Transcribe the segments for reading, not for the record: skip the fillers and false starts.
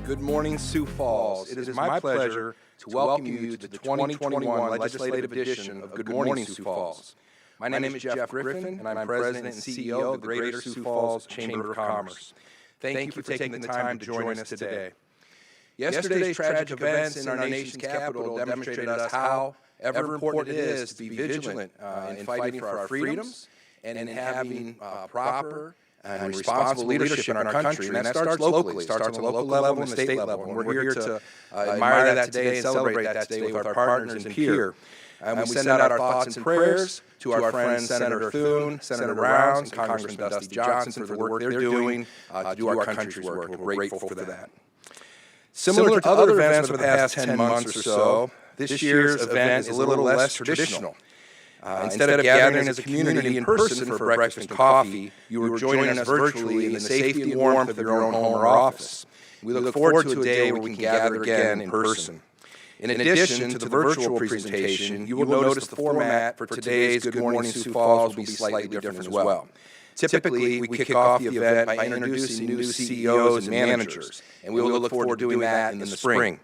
Good morning, Sioux Falls. It is my pleasure to welcome you to the 2021 legislative edition of Good Morning, Sioux Falls. My name is Jeff Griffin, and I'm President and CEO of the Greater Sioux Falls Chamber of Commerce. Thank you for taking the time to join us today. Yesterday's tragic events in our nation's capital demonstrated us how ever important it is to be vigilant in fighting for our freedoms and in having proper and responsible leadership in our country, and that starts locally. It starts on the local level and the state level, and we're here to admire that today and celebrate that today with our partners in Pierre. And we send out our thoughts and prayers to our friends Senator Thune, Senator Rounds, and Congressman Dusty Johnson for the work they're doing to do our country's work. We're grateful for that. Similar to other events over the past 10 months or so, this year's event is a little less traditional. Instead of gathering as a community in person for breakfast and coffee, you are joining us virtually in the safety and warmth of your own home or office. We look forward to a day where we can gather again in person. In addition to the virtual presentation, you will notice the format for today's Good Morning Sioux Falls will be slightly different as well. Typically, we kick off the event by introducing new CEOs and managers, and we will look forward to doing that in the spring.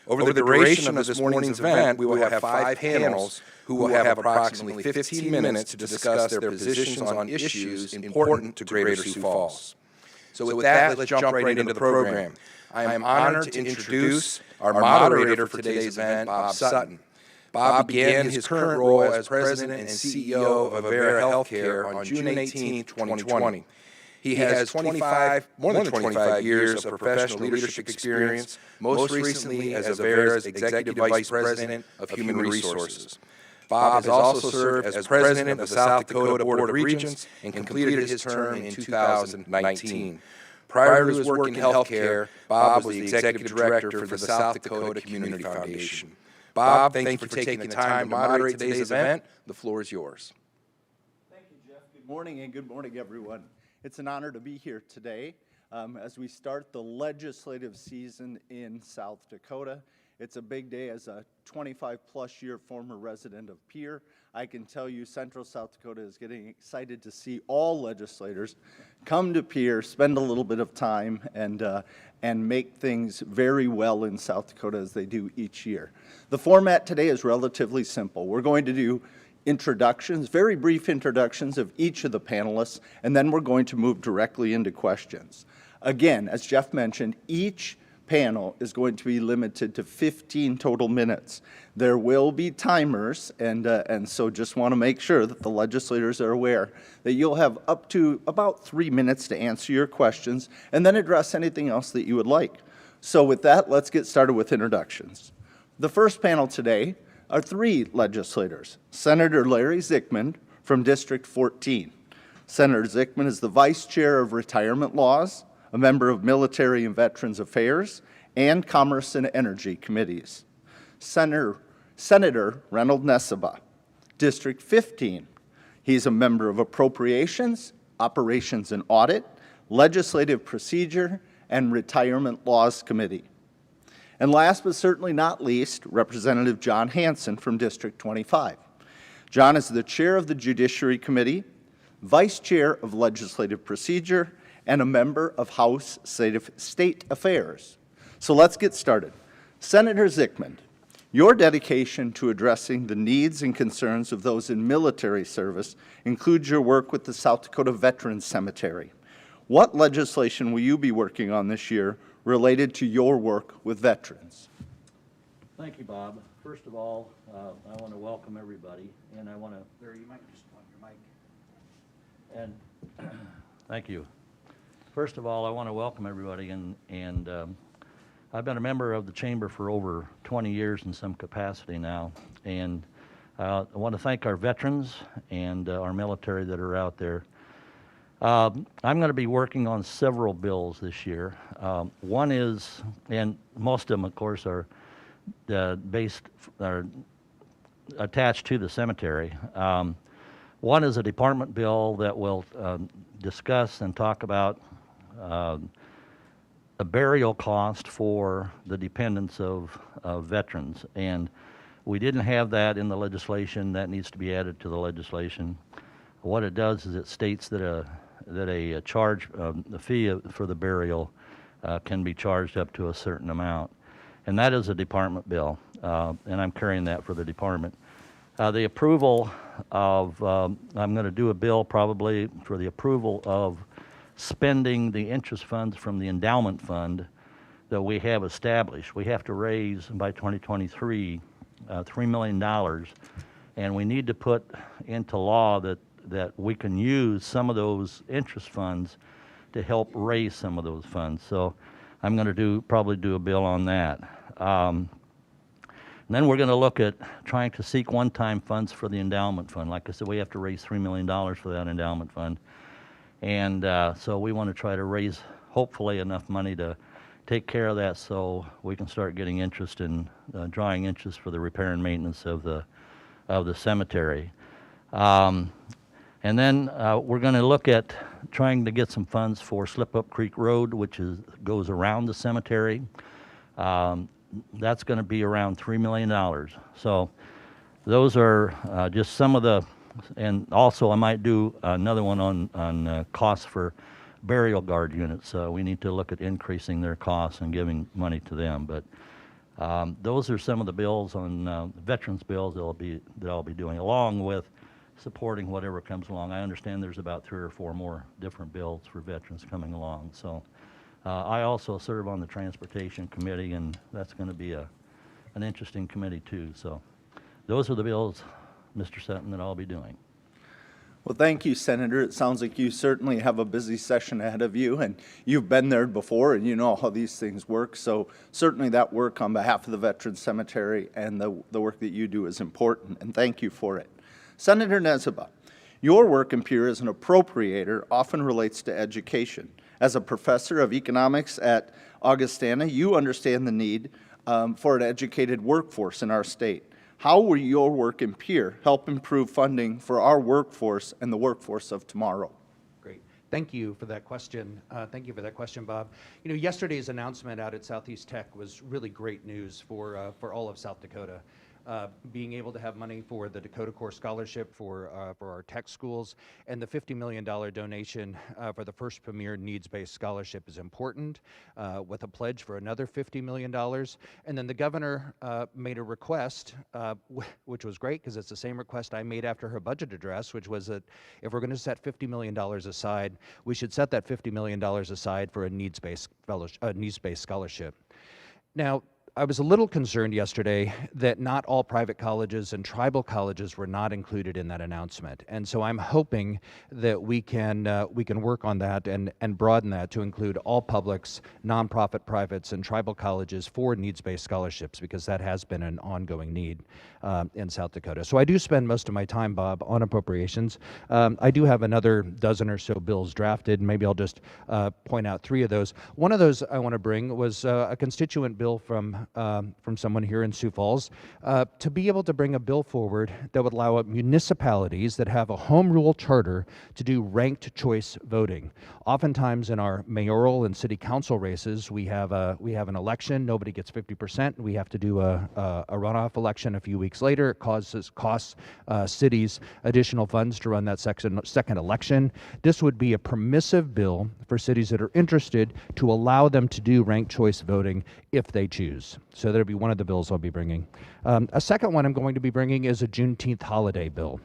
Over the duration of this morning's event, we will have 5 panels who will have approximately 15 minutes to discuss their positions on issues important to Greater Sioux Falls. So with that, let's jump right into the program. I am honored to introduce our moderator for today's event, Bob Sutton. Bob began his current role as President and CEO of Avera Healthcare on June 18, 2020. He has more than 25 years of professional leadership experience, most recently as Avera's Executive Vice President of Human Resources. Bob has also served as President of the South Dakota Board of Regents and completed his term in 2019. Prior to his work in healthcare, Bob was the Executive Director for the South Dakota Community Foundation. Bob, thank you for taking the time to moderate today's event. The floor is yours. Thank you, Jeff. Good morning, and good morning, everyone. It's an honor to be here today as we start the legislative season in South Dakota. It's a big day. As a 25-plus year former resident of Pierre, I can tell you Central South Dakota is getting excited to see all legislators come to Pierre, spend a little bit of time, and make things very well in South Dakota as they do each year. The format today is relatively simple. We're going to do introductions, very brief introductions of each of the panelists, and then we're going to move directly into questions. Again, as Jeff mentioned, each panel is going to be limited to 15 total minutes. There will be timers, and so just want to make sure that the legislators are aware that you'll have up to about 3 minutes to answer your questions and then address anything else that you would like. So with that, let's get started with introductions. The first panel today are 3 legislators. Senator Larry Zickman from District 14. Senator Zickman is the Vice Chair of Retirement Laws, a member of Military and Veterans Affairs, and Commerce and Energy Committees. Senator Reynold Neseba, District 15. He's a member of Appropriations, Operations and Audit, Legislative Procedure, and Retirement Laws Committee. And last but certainly not least, Representative John Hanson from District 25. John is the Chair of the Judiciary Committee, Vice Chair of Legislative Procedure, and a member of House State Affairs. So let's get started. Senator Zickman, your dedication to addressing the needs and concerns of those in military service includes your work with the South Dakota Veterans Cemetery. What legislation will you be working on this year related to your work with veterans? Thank you, Bob. First of all, I want to welcome everybody, and I want to... There, you might just want your mic. And thank you. First of all, I want to welcome everybody, and I've been a member of the Chamber for over 20 years in some capacity now, and I want to thank our veterans and our military that are out there. I'm going to be working on several bills this year. One is, and most of them, of course, are attached to the cemetery. One is a department bill that will discuss and talk about a burial cost for the dependents of veterans, and we didn't have that in the legislation. That needs to be added to the legislation. What it does is it states that a charge, a fee for the burial can be charged up to a certain amount. And that is a department bill, and I'm carrying that for the department. The approval of, I'm going to do a bill probably for the approval of spending the interest funds from the endowment fund that we have established. We have to raise by 2023 $3 million, and we need to put into law that we can use some of those interest funds to help raise some of those funds. So I'm going to probably do a bill on that. And then we're going to look at trying to seek one-time funds for the endowment fund. Like I said, we have to raise $3 million for that endowment fund. And so we want to try to raise, hopefully, enough money to take care of that so we can start getting interest in, drawing interest for the repair and maintenance of the cemetery. And then we're going to look at trying to get some funds for Slip Up Creek Road, which goes around the cemetery. That's going to be around $3 million. So those are just some of the, and also I might do another one on costs for burial guard units. We need to look at increasing their costs and giving money to them. But those are some of the bills on veterans bills that I'll be doing, along with supporting whatever comes along. I understand there's about 3 or 4 more different bills for veterans coming along. So I also serve on the Transportation Committee, and that's going to be an interesting committee too. So those are the bills, Mr. Sutton, that I'll be doing. Well, thank you, Senator. It sounds like you certainly have a busy session ahead of you, and you've been there before, and you know how these things work. So certainly that work on behalf of the Veterans Cemetery and the work that you do is important, and thank you for it. Senator Nessebar, your work in Pierre as an appropriator often relates to education. As a professor of economics at Augustana, you understand the need for an educated workforce in our state. How will your work in Pierre help improve funding for our workforce and the workforce of tomorrow? Great. Thank you for that question. Thank you for that question, Bob. You know, yesterday's announcement out at Southeast Tech was really great news for all of South Dakota. Being able to have money for the Dakota Core Scholarship for our tech schools, and the $50 million donation for the first premier needs-based scholarship is important, with a pledge for another $50 million. And then the governor made a request, which was great because it's the same request I made after her budget address, which was that if we're going to set $50 million aside, we should set that $50 million aside for a needs-based scholarship. Now, I was a little concerned yesterday that not all private colleges and tribal colleges were not included in that announcement, and so I'm hoping that we can work on that and broaden that to include all publics, nonprofit privates, and tribal colleges for needs-based scholarships, because that has been an ongoing need in South Dakota. So I do spend most of my time, Bob, on appropriations. I do have another dozen or so bills drafted, and maybe I'll just point out 3 of those. One of those I want to bring was a constituent bill from someone here in Sioux Falls, to be able to bring a bill forward that would allow municipalities that have a home rule charter to do ranked choice voting. Oftentimes in our mayoral and city council races, we have an election, nobody gets 50%, we have to do a runoff election a few weeks later. It costs cities additional funds to run that second election. This would be a permissive bill for cities that are interested to allow them to do ranked choice voting if they choose. So that'll be one of the bills I'll be bringing. A second one I'm going to be bringing is a Juneteenth holiday bill.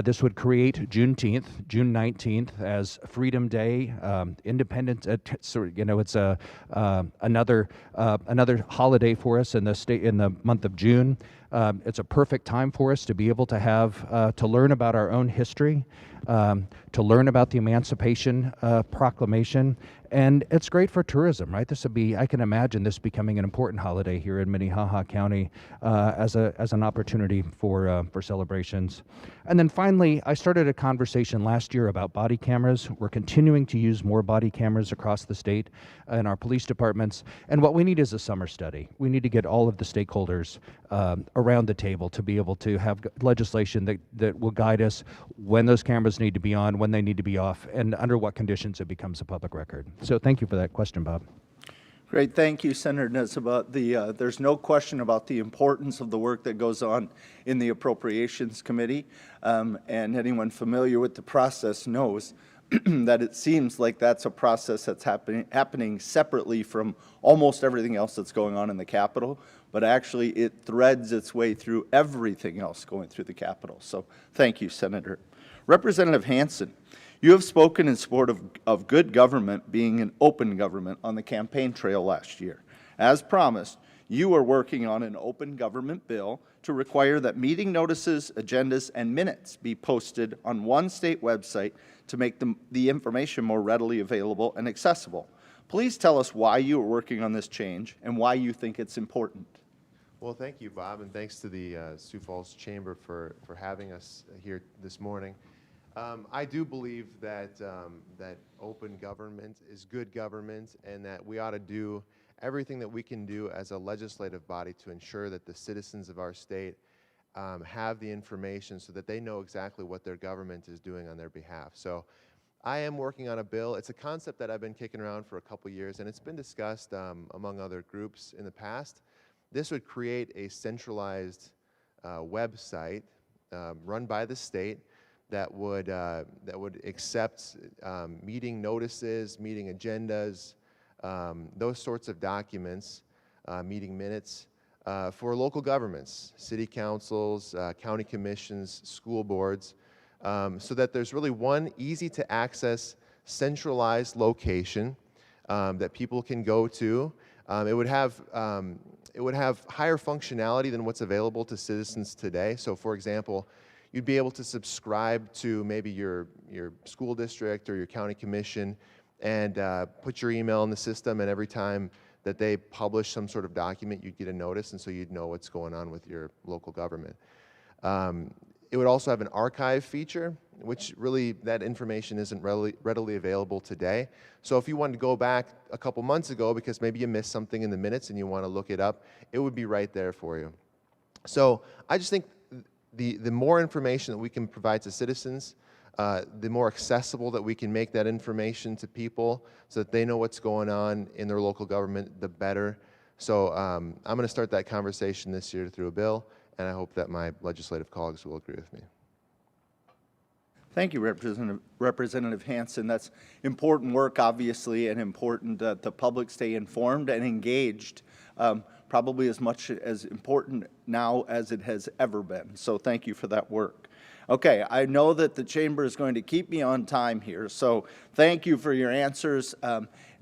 This would create Juneteenth, June 19th, as Freedom Day, Independence. It's another holiday for us in the state in the month of June. It's a perfect time for us to be able to have to learn about our own history, to learn about the Emancipation Proclamation, and it's great for tourism, right? This would be, I can imagine this becoming an important holiday here in Minnehaha County as an opportunity for celebrations. And then finally, I started a conversation last year about body cameras. We're continuing to use more body cameras across the state in our police departments, and what we need is a summer study. We need to get all of the stakeholders around the table to be able to have legislation that will guide us when those cameras need to be on, when they need to be off, and under what conditions it becomes a public record. So thank you for that question, Bob. Great, thank you, Senator Nessebar. There's no question about the importance of the work that goes on in the Appropriations Committee, and anyone familiar with the process knows that it seems like that's a process that's happening separately from almost everything else that's going on in the Capitol, but actually it threads its way through everything else going through the Capitol. So thank you, Senator. Representative Hansen, you have spoken in support of good government being an open government on the campaign trail last year. As promised, you are working on an open government bill to require that meeting notices, agendas, and minutes be posted on one state website to make the information more readily available and accessible. Please tell us why you are working on this change and why you think it's important. Well, thank you, Bob, and thanks to the Sioux Falls Chamber for having us here this morning. I do believe that that open government is good government, and that we ought to do everything that we can do as a legislative body to ensure that the citizens of our state have the information so that they know exactly what their government is doing on their behalf. So I am working on a bill. It's a concept that I've been kicking around for a couple years, and it's been discussed among other groups in the past. This would create a centralized website run by the state that would accept meeting notices, meeting agendas, those sorts of documents, meeting minutes for local governments, city councils, county commissions, school boards, so that there's really one easy to access centralized location that people can go to. It would have higher functionality than what's available to citizens today. So for example, you'd be able to subscribe to maybe your school district or your county commission and put your email in the system, and every time that they publish some sort of document, you'd get a notice, and so you'd know what's going on with your local government. It would also have an archive feature, which really, that information isn't readily available today. So if you wanted to go back a couple months ago because maybe you missed something in the minutes and you want to look it up, it would be right there for you. So I just think the more information that we can provide to citizens, the more accessible that we can make that information to people so that they know what's going on in their local government, the better. So I'm going to start that conversation this year through a bill, and I hope that my legislative colleagues will agree with me. Thank you, Representative Hansen. That's important work, obviously, and important that the public stay informed and engaged, probably as much as important now as it has ever been. So thank you for that work. Okay, I know that the Chamber is going to keep me on time here, so thank you for your answers.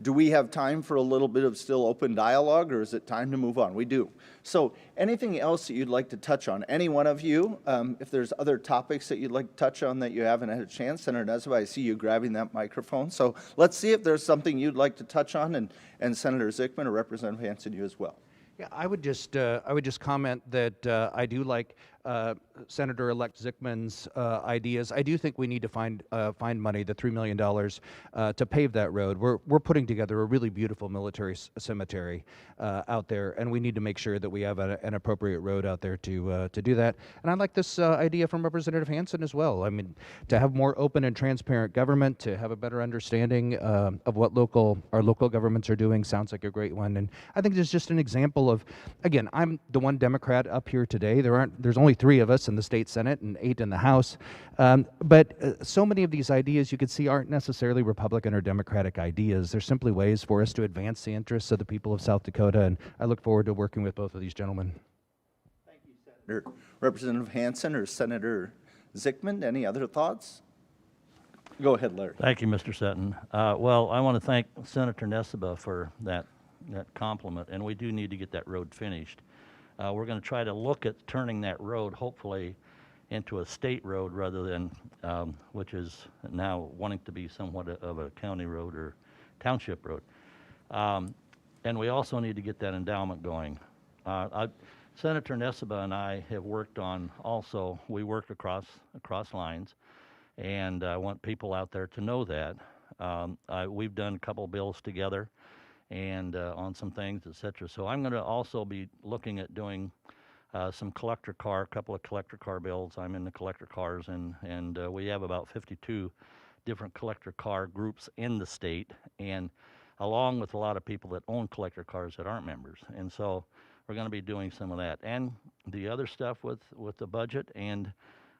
Do we have time for a little bit of still open dialogue, or is it time to move on? We do. So anything else that you'd like to touch on? Any one of you, if there's other topics that you'd like to touch on that you haven't had a chance, Senator Nesbitt, I see you grabbing that microphone. So let's see if there's something you'd like to touch on, and Senator Zickman or Representative Hansen, you as well. Yeah, I would just comment that I do like Senator-elect Zickman's ideas. I do think we need to find money, the $3 million, to pave that road. We're putting together a really beautiful military cemetery out there, and we need to make sure that we have an appropriate road out there to do that. And I like this idea from Representative Hansen as well. I mean, to have more open and transparent government, to have a better understanding of what our local governments are doing sounds like a great one. And I think it's just an example of, again, I'm the one Democrat up here today. There's only 3 of us in the state Senate and 8 in the House. But so many of these ideas you could see aren't necessarily Republican or Democratic ideas. They're simply ways for us to advance the interests of the people of South Dakota, and I look forward to working with both of these gentlemen. Thank you, Senator. Representative Hansen or Senator Zickman, any other thoughts? Go ahead, Larry. Thank you, Mr. Sutton. Well, I want to thank Senator Nesbitt for that compliment, and we do need to get that road finished. We're going to try to look at turning that road, hopefully, into a state road rather than, which is now wanting to be somewhat of a county road or township road. And we also need to get that endowment going. Senator Nesbitt and I have worked on also, we worked across lines, and I want people out there to know that. We've done a couple bills together and on some things, et cetera. So I'm going to also be looking at doing a couple of collector car bills. I'm in the collector cars, and we have about 52 different collector car groups in the state, and along with a lot of people that own collector cars that aren't members. And so we're going to be doing some of that. And the other stuff with the budget and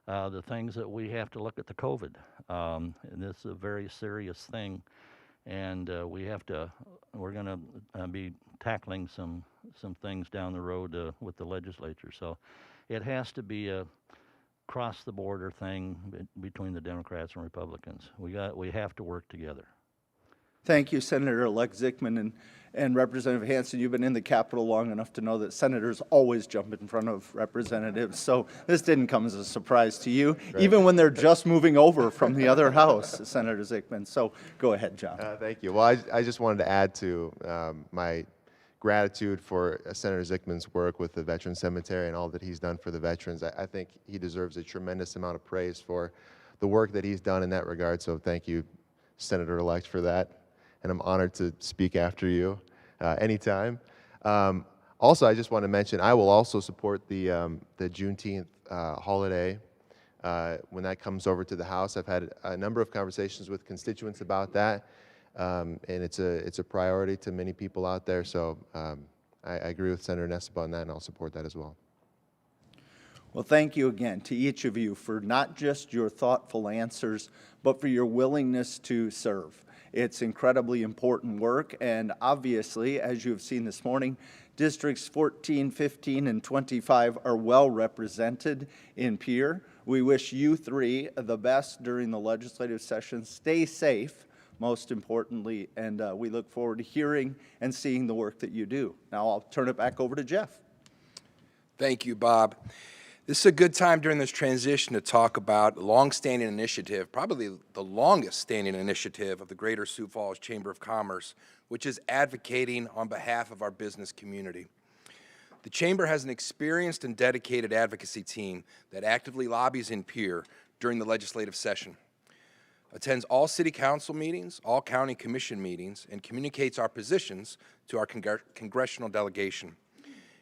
the things that we have to look at the COVID. And this is a very serious thing, and we're going to be tackling some things down the road with the legislature. So it has to be a cross the border thing between the Democrats and Republicans. We have to work together. Thank you, Senator-elect Zickman, and Representative Hansen. You've been in the Capitol long enough to know that senators always jump in front of representatives, so this didn't come as a surprise to you, even when they're just moving over from the other house, Senator Zickman. So go ahead, John. Thank you. Well, I just wanted to add to my gratitude for Senator Zickman's work with the Veterans Cemetery and all that he's done for the veterans. I think he deserves a tremendous amount of praise for the work that he's done in that regard, so thank you, Senator-elect, for that. And I'm honored to speak after you anytime. Also, I just want to mention, I will also support the Juneteenth holiday when that comes over to the House. I've had a number of conversations with constituents about that, and it's a priority to many people out there. So I agree with Senator Nessebar on that, and I'll support that as well. Well, thank you again to each of you for not just your thoughtful answers, but for your willingness to serve. It's incredibly important work, and obviously, as you have seen this morning, Districts 14, 15, and 25 are well represented in Pierre. We wish you three the best during the legislative session. Stay safe, most importantly, and we look forward to hearing and seeing the work that you do. Now I'll turn it back over to Jeff. Thank you, Bob. This is a good time during this transition to talk about a long-standing initiative, probably the longest-standing initiative of the Greater Sioux Falls Chamber of Commerce, which is advocating on behalf of our business community. The Chamber has an experienced and dedicated advocacy team that actively lobbies in Pierre during the legislative session, attends all City Council meetings, all County Commission meetings, and communicates our positions to our congressional delegation.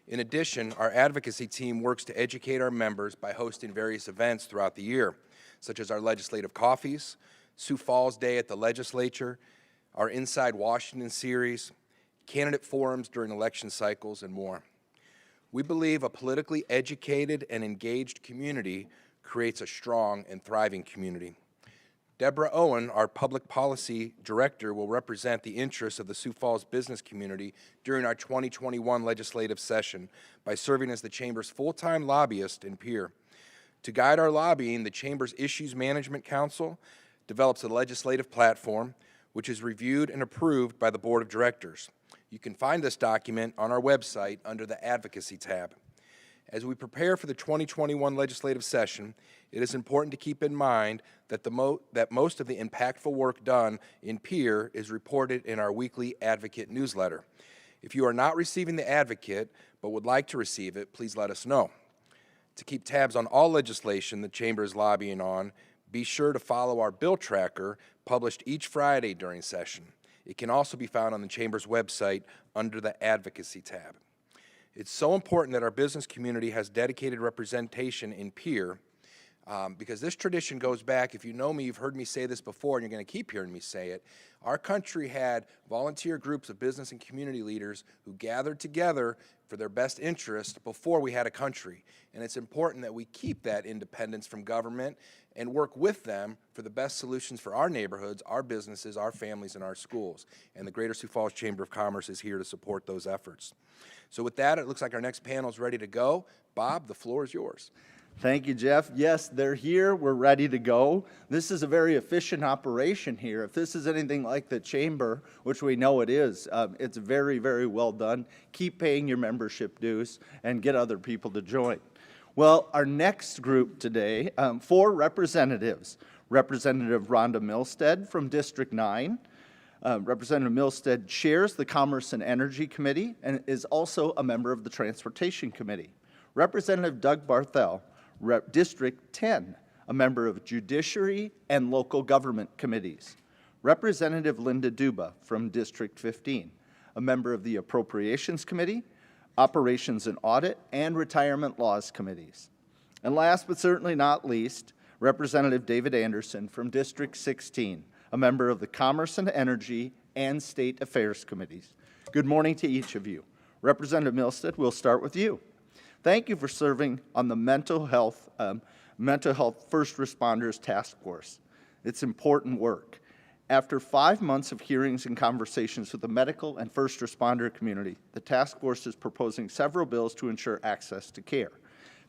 In addition, our advocacy team works to educate our members by hosting various events throughout the year, such as our legislative coffees, Sioux Falls Day at the legislature, our Inside Washington series, candidate forums during election cycles, and more. We believe a politically educated and engaged community creates a strong and thriving community. Deborah Owen, our public policy director, will represent the interests of the Sioux Falls business community during our 2021 legislative session by serving as the Chamber's full-time lobbyist in Pierre. To guide our lobbying, the Chamber's Issues Management Council develops a legislative platform which is reviewed and approved by the Board of Directors. You can find this document on our website under the Advocacy tab. As we prepare for the 2021 legislative session, it is important to keep in mind that most of the impactful work done in Pierre is reported in our weekly Advocate newsletter. If you are not receiving the Advocate but would like to receive it, please let us know. To keep tabs on all legislation the Chamber is lobbying on, be sure to follow our bill tracker published each Friday during session. It can also be found on the Chamber's website under the Advocacy tab. It's so important that our business community has dedicated representation in Pierre because this tradition goes back, if you know me, you've heard me say this before and you're going to keep hearing me say it. Our country had volunteer groups of business and community leaders who gathered together for their best interest before we had a country. And it's important that we keep that independence from government and work with them for the best solutions for our neighborhoods, our businesses, our families, and our schools. And the Greater Sioux Falls Chamber of Commerce is here to support those efforts. So with that, it looks like our next panel is ready to go. Bob, the floor is yours. Thank you, Jeff. Yes, they're here. We're ready to go. This is a very efficient operation here. If this is anything like the Chamber, which we know it is, it's very, very well done. Keep paying your membership dues and get other people to join. Well, our next group today, 4 representatives. Representative Rhonda Milstead from District 9. Representative Milstead chairs the Commerce and Energy Committee and is also a member of the Transportation Committee. Representative Doug Barthel, District 10, a member of Judiciary and Local Government Committees. Representative Linda Duba from District 15, a member of the Appropriations Committee, Operations and Audit, and Retirement Laws Committees. And last but certainly not least, Representative David Anderson from District 16, a member of the Commerce and Energy and State Affairs Committees. Good morning to each of you. Representative Milstead, we'll start with you. Thank you for serving on the Mental Health Mental Health First Responders Task Force. It's important work. After 5 months of hearings and conversations with the medical and first responder community, the task force is proposing several bills to ensure access to care.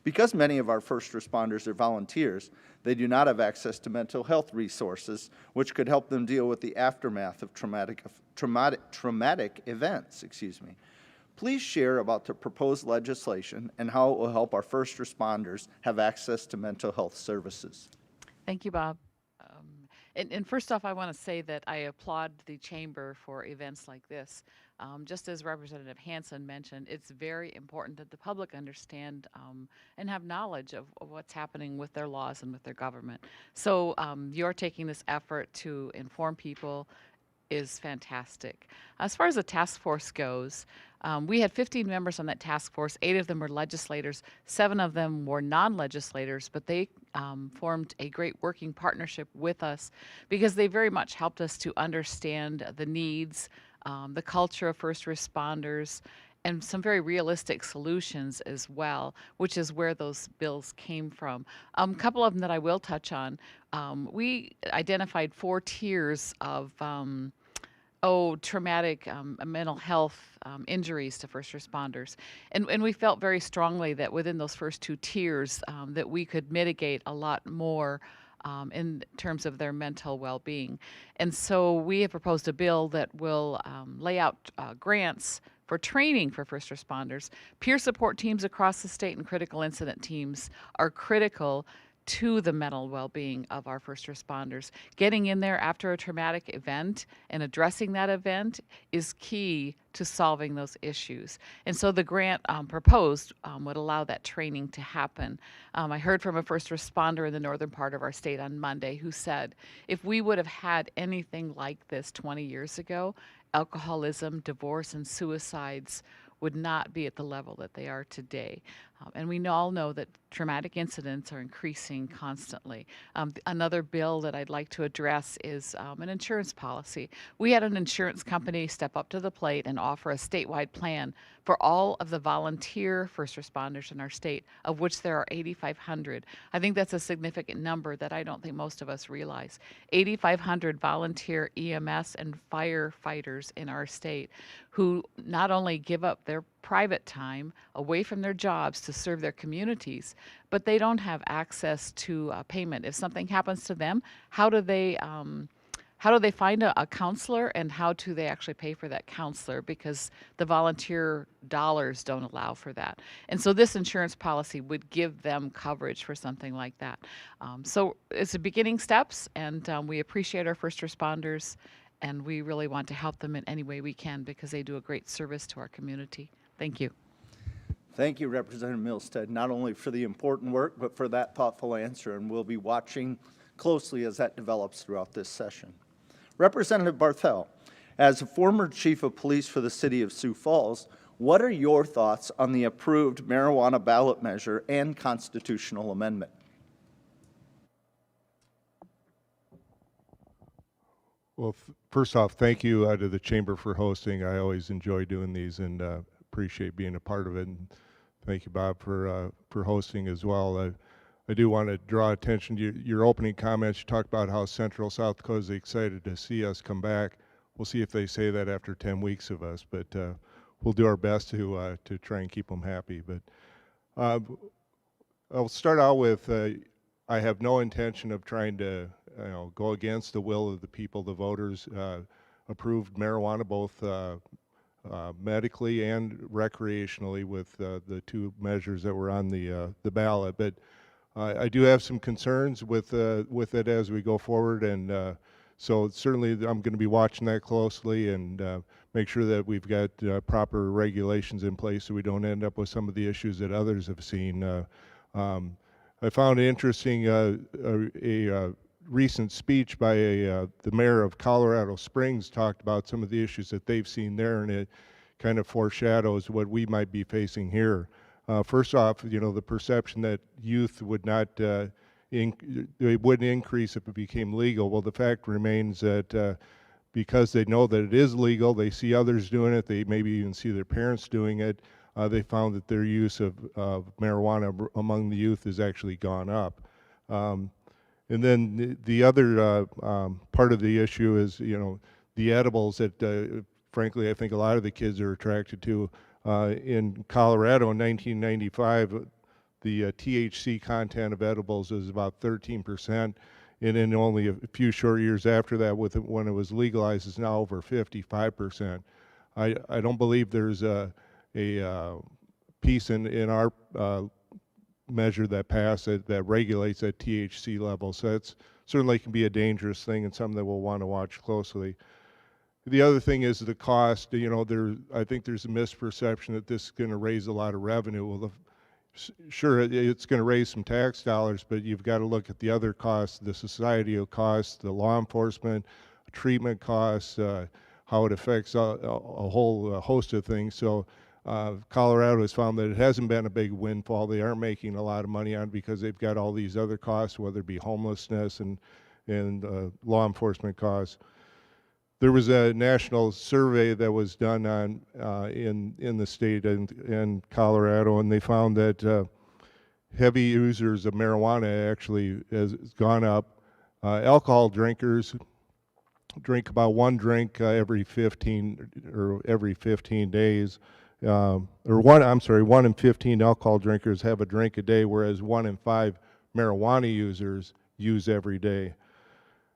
Because many of our first responders are volunteers, they do not have access to mental health resources, which could help them deal with the aftermath of traumatic events. Please share about the proposed legislation and how it will help our first responders have access to mental health services. Thank you, Bob. And first off, I want to say that I applaud the Chamber for events like this. Just as Representative Hansen mentioned, it's very important that the public understand and have knowledge of what's happening with their laws and with their government. So you're taking this effort to inform people is fantastic. As far as the task force goes, we had 15 members on that task force. 8 of them were legislators. 7 of them were non-legislators, but they formed a great working partnership with us because they very much helped us to understand the needs, the culture of first responders, and some very realistic solutions as well, which is where those bills came from. A couple of them that I will touch on. We identified 4 tiers of traumatic mental health injuries to first responders. And we felt very strongly that within those first 2 tiers that we could mitigate a lot more in terms of their mental well-being. And so we have proposed a bill that will lay out grants for training for first responders. Peer support teams across the state and critical incident teams are critical to the mental well-being of our first responders. Getting in there after a traumatic event and addressing that event is key to solving those issues. And so the grant proposed would allow that training to happen. I heard from a first responder in the northern part of our state on Monday who said, if we would have had anything like this 20 years ago, alcoholism, divorce, and suicides would not be at the level that they are today. And we all know that traumatic incidents are increasing constantly. Another bill that I'd like to address is an insurance policy. We had an insurance company step up to the plate and offer a statewide plan for all of the volunteer first responders in our state, of which there are 8,500. I think that's a significant number that I don't think most of us realize. 8,500 volunteer EMS and firefighters in our state who not only give up their private time away from their jobs to serve their communities, but they don't have access to payment. If something happens to them, how do they find a counselor, and how do they actually pay for that counselor, because the volunteer dollars don't allow for that. And so this insurance policy would give them coverage for something like that. So it's the beginning steps, and we appreciate our first responders, and we really want to help them in any way we can because they do a great service to our community. Thank you. Thank you, Representative Milstead, not only for the important work, but for that thoughtful answer, and we'll be watching closely as that develops throughout this session. Representative Barthel, as a former chief of police for the city of Sioux Falls, what are your thoughts on the approved marijuana ballot measure and constitutional amendment? Well, first off, thank you to the Chamber for hosting. I always enjoy doing these and appreciate being a part of it. And thank you, Bob, for hosting as well. I do want to draw attention to your opening comments. You talked about how Central South Dakota is excited to see us come back. We'll see if they say that after 10 weeks of us, but we'll do our best to try and keep them happy. But I'll start out with I have no intention of trying to go against the will of the people. The voters approved marijuana both medically and recreationally with the 2 measures that were on the ballot. But I do have some concerns with it as we go forward, and so certainly I'm going to be watching that closely and make sure that we've got proper regulations in place so we don't end up with some of the issues that others have seen. I found it interesting a recent speech by the mayor of Colorado Springs talked about some of the issues that they've seen there, and it kind of foreshadows what we might be facing here. First off, the perception that youth would not, it wouldn't increase if it became legal. Well, the fact remains that because they know that it is legal, they see others doing it, they maybe even see their parents doing it, they found that their use of marijuana among the youth has actually gone up. And then the other part of the issue is, the edibles that, frankly, I think a lot of the kids are attracted to. In Colorado in 1995, the THC content of edibles is about 13%, and in only a few short years after that, when it was legalized, it's now over 55%. I don't believe there's a piece in our measure that passed that regulates that THC level. So that's certainly can be a dangerous thing and something that we'll want to watch closely. The other thing is the cost. I think there's a misperception that this is going to raise a lot of revenue. Well, sure, it's going to raise some tax dollars, but you've got to look at the other costs, the societal costs, the law enforcement, treatment costs, how it affects a whole host of things. So Colorado has found that it hasn't been a big windfall. They aren't making a lot of money on it because they've got all these other costs, whether it be homelessness and law enforcement costs. There was a national survey that was done on in the state and Colorado, and they found that heavy users of marijuana actually has gone up. Alcohol drinkers drink about one drink every 15 days. One in 15 alcohol drinkers have a drink a day, whereas 1 in 5 marijuana users use every day.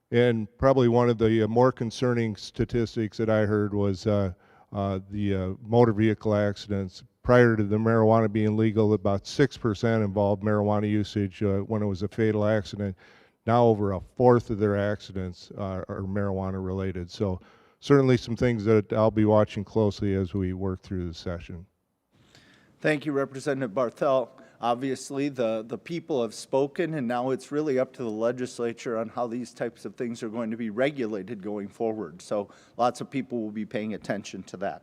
And probably one of the more concerning statistics that I heard was the motor vehicle accidents. Prior to the marijuana being legal, about 6% involved marijuana usage when it was a fatal accident. Now over a fourth of their accidents are marijuana related. So certainly some things that I'll be watching closely as we work through the session. Thank you, Representative Barthel. Obviously, the people have spoken, and now it's really up to the legislature on how these types of things are going to be regulated going forward. So lots of people will be paying attention to that.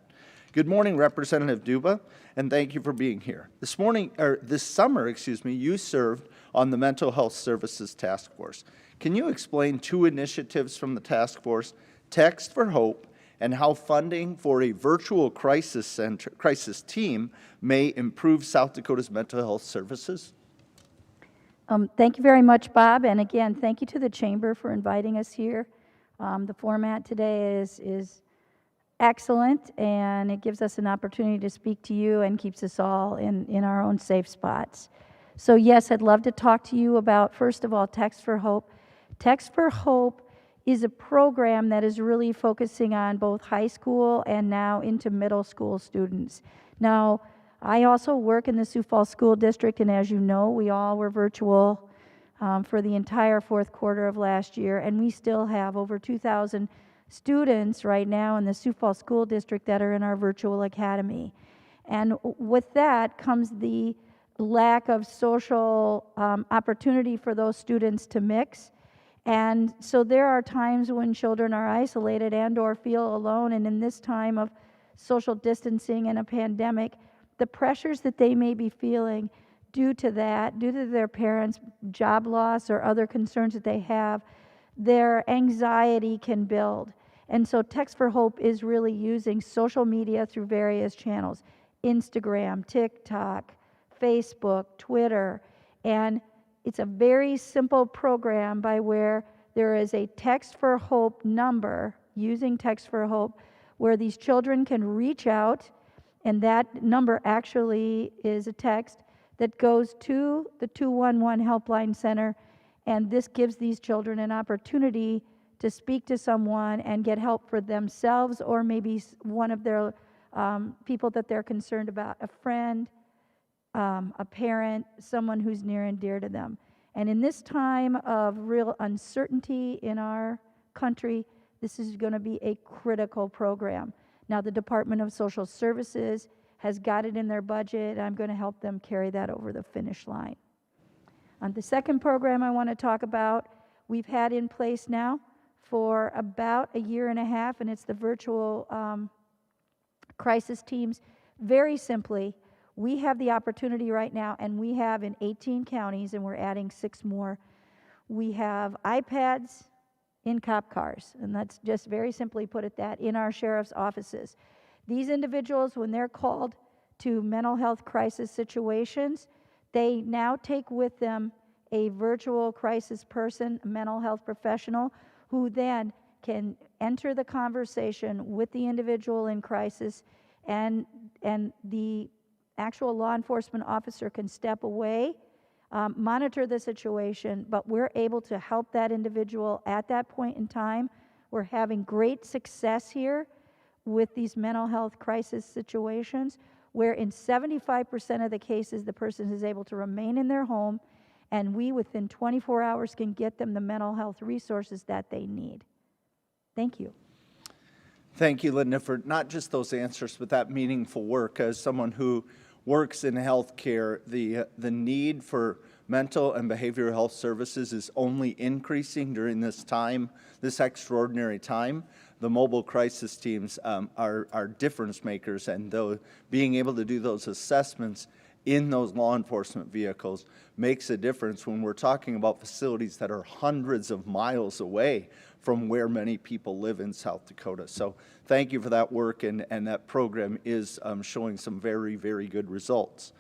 Good morning, Representative Duba, and thank you for being here. This summer, you served on the Mental Health Services Task Force. Can you explain 2 initiatives from the task force, Text for Hope, and how funding for a virtual crisis team may improve South Dakota's mental health services? Thank you very much, Bob, and again, thank you to the Chamber for inviting us here. The format today is excellent, and it gives us an opportunity to speak to you and keeps us all in our own safe spots. So yes, I'd love to talk to you about, first of all, Text for Hope. Text for Hope is a program that is really focusing on both high school and now into middle school students. Now, I also work in the Sioux Falls School District, and as you know, we all were virtual for the entire fourth quarter of last year, and we still have over 2,000 students right now in the Sioux Falls School District that are in our virtual academy. And with that comes the lack of social opportunity for those students to mix. And so there are times when children are isolated and or feel alone, and in this time of social distancing and a pandemic, the pressures that they may be feeling due to their parents' job loss or other concerns that they have, their anxiety can build. And so Text for Hope is really using social media through various channels, Instagram, TikTok, Facebook, Twitter, and it's a very simple program by where there is a Text for Hope number, using Text for Hope, where these children can reach out, and that number actually is a text that goes to the 211 Helpline Center, and this gives these children an opportunity to speak to someone and get help for themselves or maybe one of their people that they're concerned about, a friend, a parent, someone who's near and dear to them. And in this time of real uncertainty in our country, this is going to be a critical program. Now, the Department of Social Services has got it in their budget. I'm going to help them carry that over the finish line. The second program I want to talk about, we've had in place now for about a year and a half, and it's the virtual crisis teams. Very simply, we have the opportunity right now, and we have in 18 counties, and we're adding 6 more. We have iPads in cop cars, and let's just very simply put it that, in our sheriff's offices. These individuals, when they're called to mental health crisis situations, they now take with them a virtual crisis person, a mental health professional, who then can enter the conversation with the individual in crisis, and the actual law enforcement officer can step away, monitor the situation, but we're able to help that individual at that point in time. We're having great success here with these mental health crisis situations, where in 75% of the cases, the person is able to remain in their home, and we, within 24 hours, can get them the mental health resources that they need. Thank you. Thank you, Linda, for not just those answers, but that meaningful work. As someone who works in healthcare, the need for mental and behavioral health services is only increasing during this time, this extraordinary time. The mobile crisis teams are difference makers, and though being able to do those assessments in those law enforcement vehicles makes a difference when we're talking about facilities that are hundreds of miles away from where many people live in South Dakota. So thank you for that work, and that program is showing some very, very good results.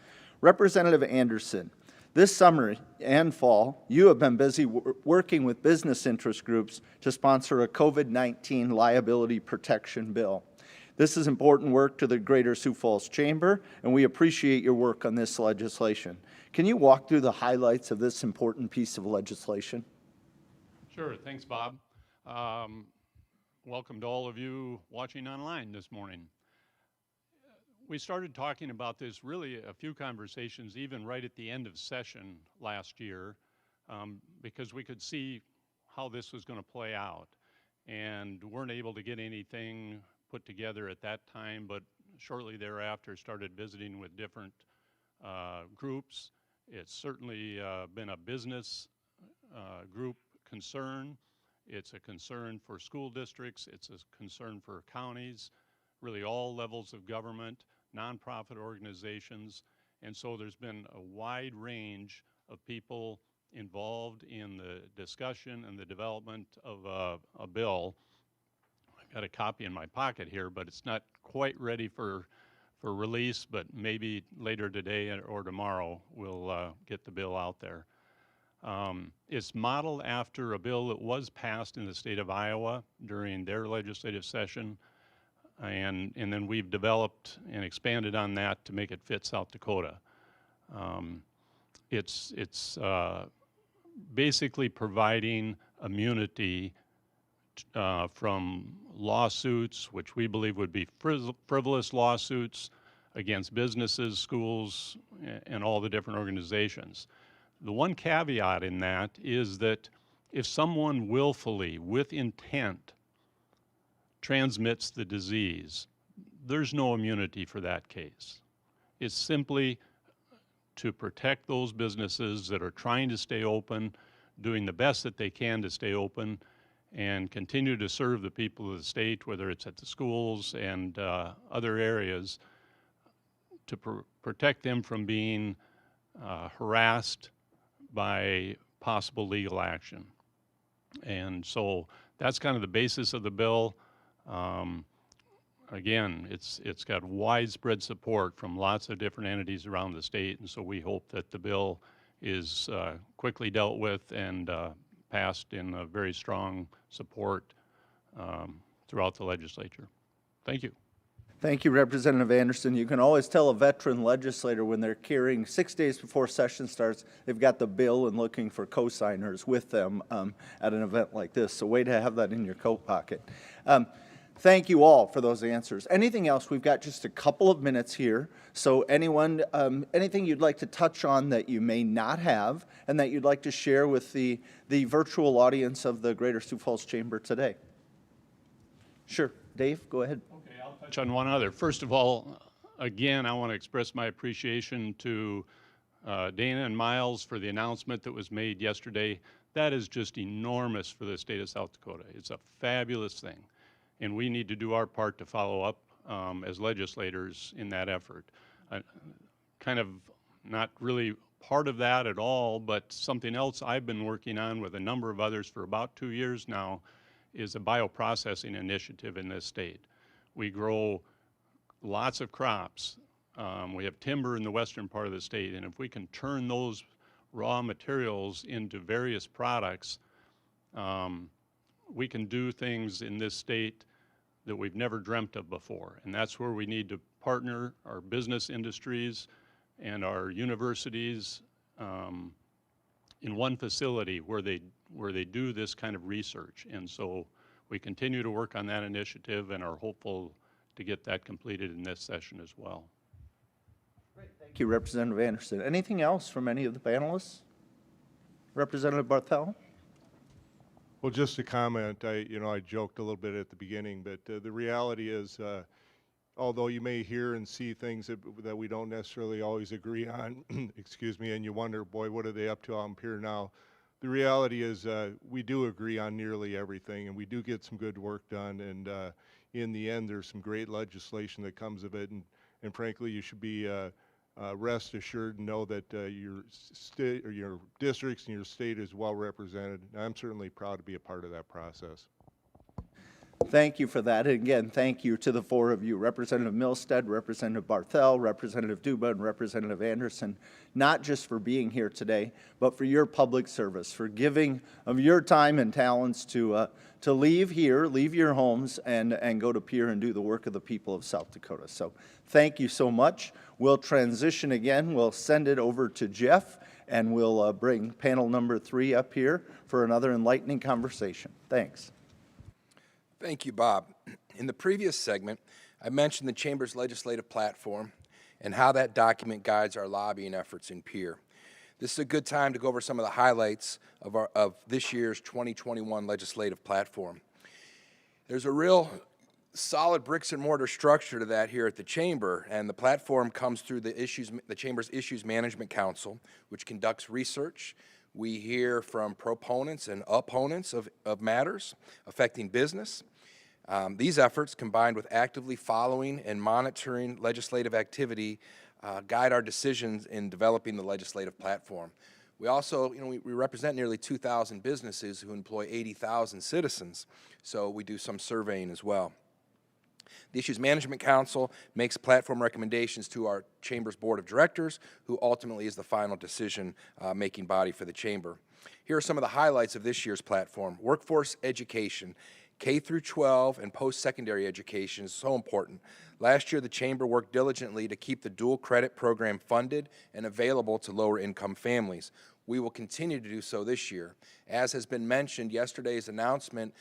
Representative Anderson, this summer and fall, you have been busy working with business interest groups to sponsor a COVID-19 liability protection bill. This is important work to the Greater Sioux Falls Chamber, and we appreciate your work on this legislation. Can you walk through the highlights of this important piece of legislation? Sure. Thanks, Bob. Welcome to all of you watching online this morning. We started talking about this, really a few conversations, even right at the end of session last year, because we could see how this was going to play out, and weren't able to get anything put together at that time, but shortly thereafter started visiting with different groups. It's certainly been a business group concern. It's a concern for school districts. It's a concern for counties, really all levels of government, nonprofit organizations. And so there's been a wide range of people involved in the discussion and the development of a bill. I've got a copy in my pocket here, but it's not quite ready for release, but maybe later today or tomorrow we'll get the bill out there. It's modeled after a bill that was passed in the state of Iowa during their legislative session, and then we've developed and expanded on that to make it fit South Dakota. It's basically providing immunity from lawsuits, which we believe would be frivolous lawsuits against businesses, schools, and all the different organizations. The one caveat in that is that if someone willfully, with intent, transmits the disease, there's no immunity for that case. It's simply to protect those businesses that are trying to stay open, doing the best that they can to stay open, and continue to serve the people of the state, whether it's at the schools and other areas, to protect them from being harassed by possible legal action. And so that's kind of the basis of the bill. Again, it's got widespread support from lots of different entities around the state, and so we hope that the bill is quickly dealt with and passed in a very strong support throughout the legislature. Thank you. Thank you, Representative Anderson. You can always tell a veteran legislator when they're carrying 6 days before session starts, they've got the bill and looking for co-signers with them at an event like this. So way to have that in your coat pocket. Thank you all for those answers. Anything else? We've got just a couple of minutes here. So anyone, anything you'd like to touch on that you may not have and that you'd like to share with the virtual audience of the Greater Sioux Falls Chamber today? Sure. Dave, go ahead. Okay, I'll touch on one other. First of all, again, I want to express my appreciation to Dana and Miles for the announcement that was made yesterday. That is just enormous for the state of South Dakota. It's a fabulous thing, and we need to do our part to follow up as legislators in that effort. Kind of not really part of that at all, but something else I've been working on with a number of others for about 2 years now is a bioprocessing initiative in this state. We grow lots of crops. We have timber in the western part of the state, and if we can turn those raw materials into various products, we can do things in this state that we've never dreamt of before. And that's where we need to partner our business industries and our universities in one facility where they do this kind of research. And so we continue to work on that initiative and are hopeful to get that completed in this session as well. Thank you, Representative Anderson. Anything else from any of the panelists? Representative Barthel? Well, just a comment. I joked a little bit at the beginning, but the reality is, although you may hear and see things that we don't necessarily always agree on, excuse me, and you wonder, boy, what are they up to out here now? The reality is we do agree on nearly everything, and we do get some good work done, and in the end, there's some great legislation that comes of it, and frankly, you should be rest assured and know that your state or your districts and your state is well represented. I'm certainly proud to be a part of that process. Thank you for that. And again, thank you to the four of you, Representative Milstead, Representative Barthel, Representative Duba, and Representative Anderson, not just for being here today, but for your public service, for giving of your time and talents to leave here, leave your homes, and go to Pierre and do the work of the people of South Dakota. So thank you so much. We'll transition again. We'll send it over to Jeff, and we'll bring panel number 3 up here for another enlightening conversation. Thanks. Thank you, Bob. In the previous segment, I mentioned the Chamber's legislative platform and how that document guides our lobbying efforts in Pierre. This is a good time to go over some of the highlights of this year's 2021 legislative platform. There's a real solid bricks and mortar structure to that here at the Chamber, and the platform comes through the Chamber's Issues Management Council, which conducts research. We hear from proponents and opponents of matters affecting business. These efforts, combined with actively following and monitoring legislative activity, guide our decisions in developing the legislative platform. We also, we represent nearly 2,000 businesses who employ 80,000 citizens, so we do some surveying as well. The Issues Management Council makes platform recommendations to our Chamber's Board of Directors, who ultimately is the final decision-making body for the Chamber. Here are some of the highlights of this year's platform. Workforce education. K through 12 and post-secondary education is so important. Last year, the Chamber worked diligently to keep the dual credit program funded and available to lower-income families. We will continue to do so this year. As has been mentioned, yesterday's announcement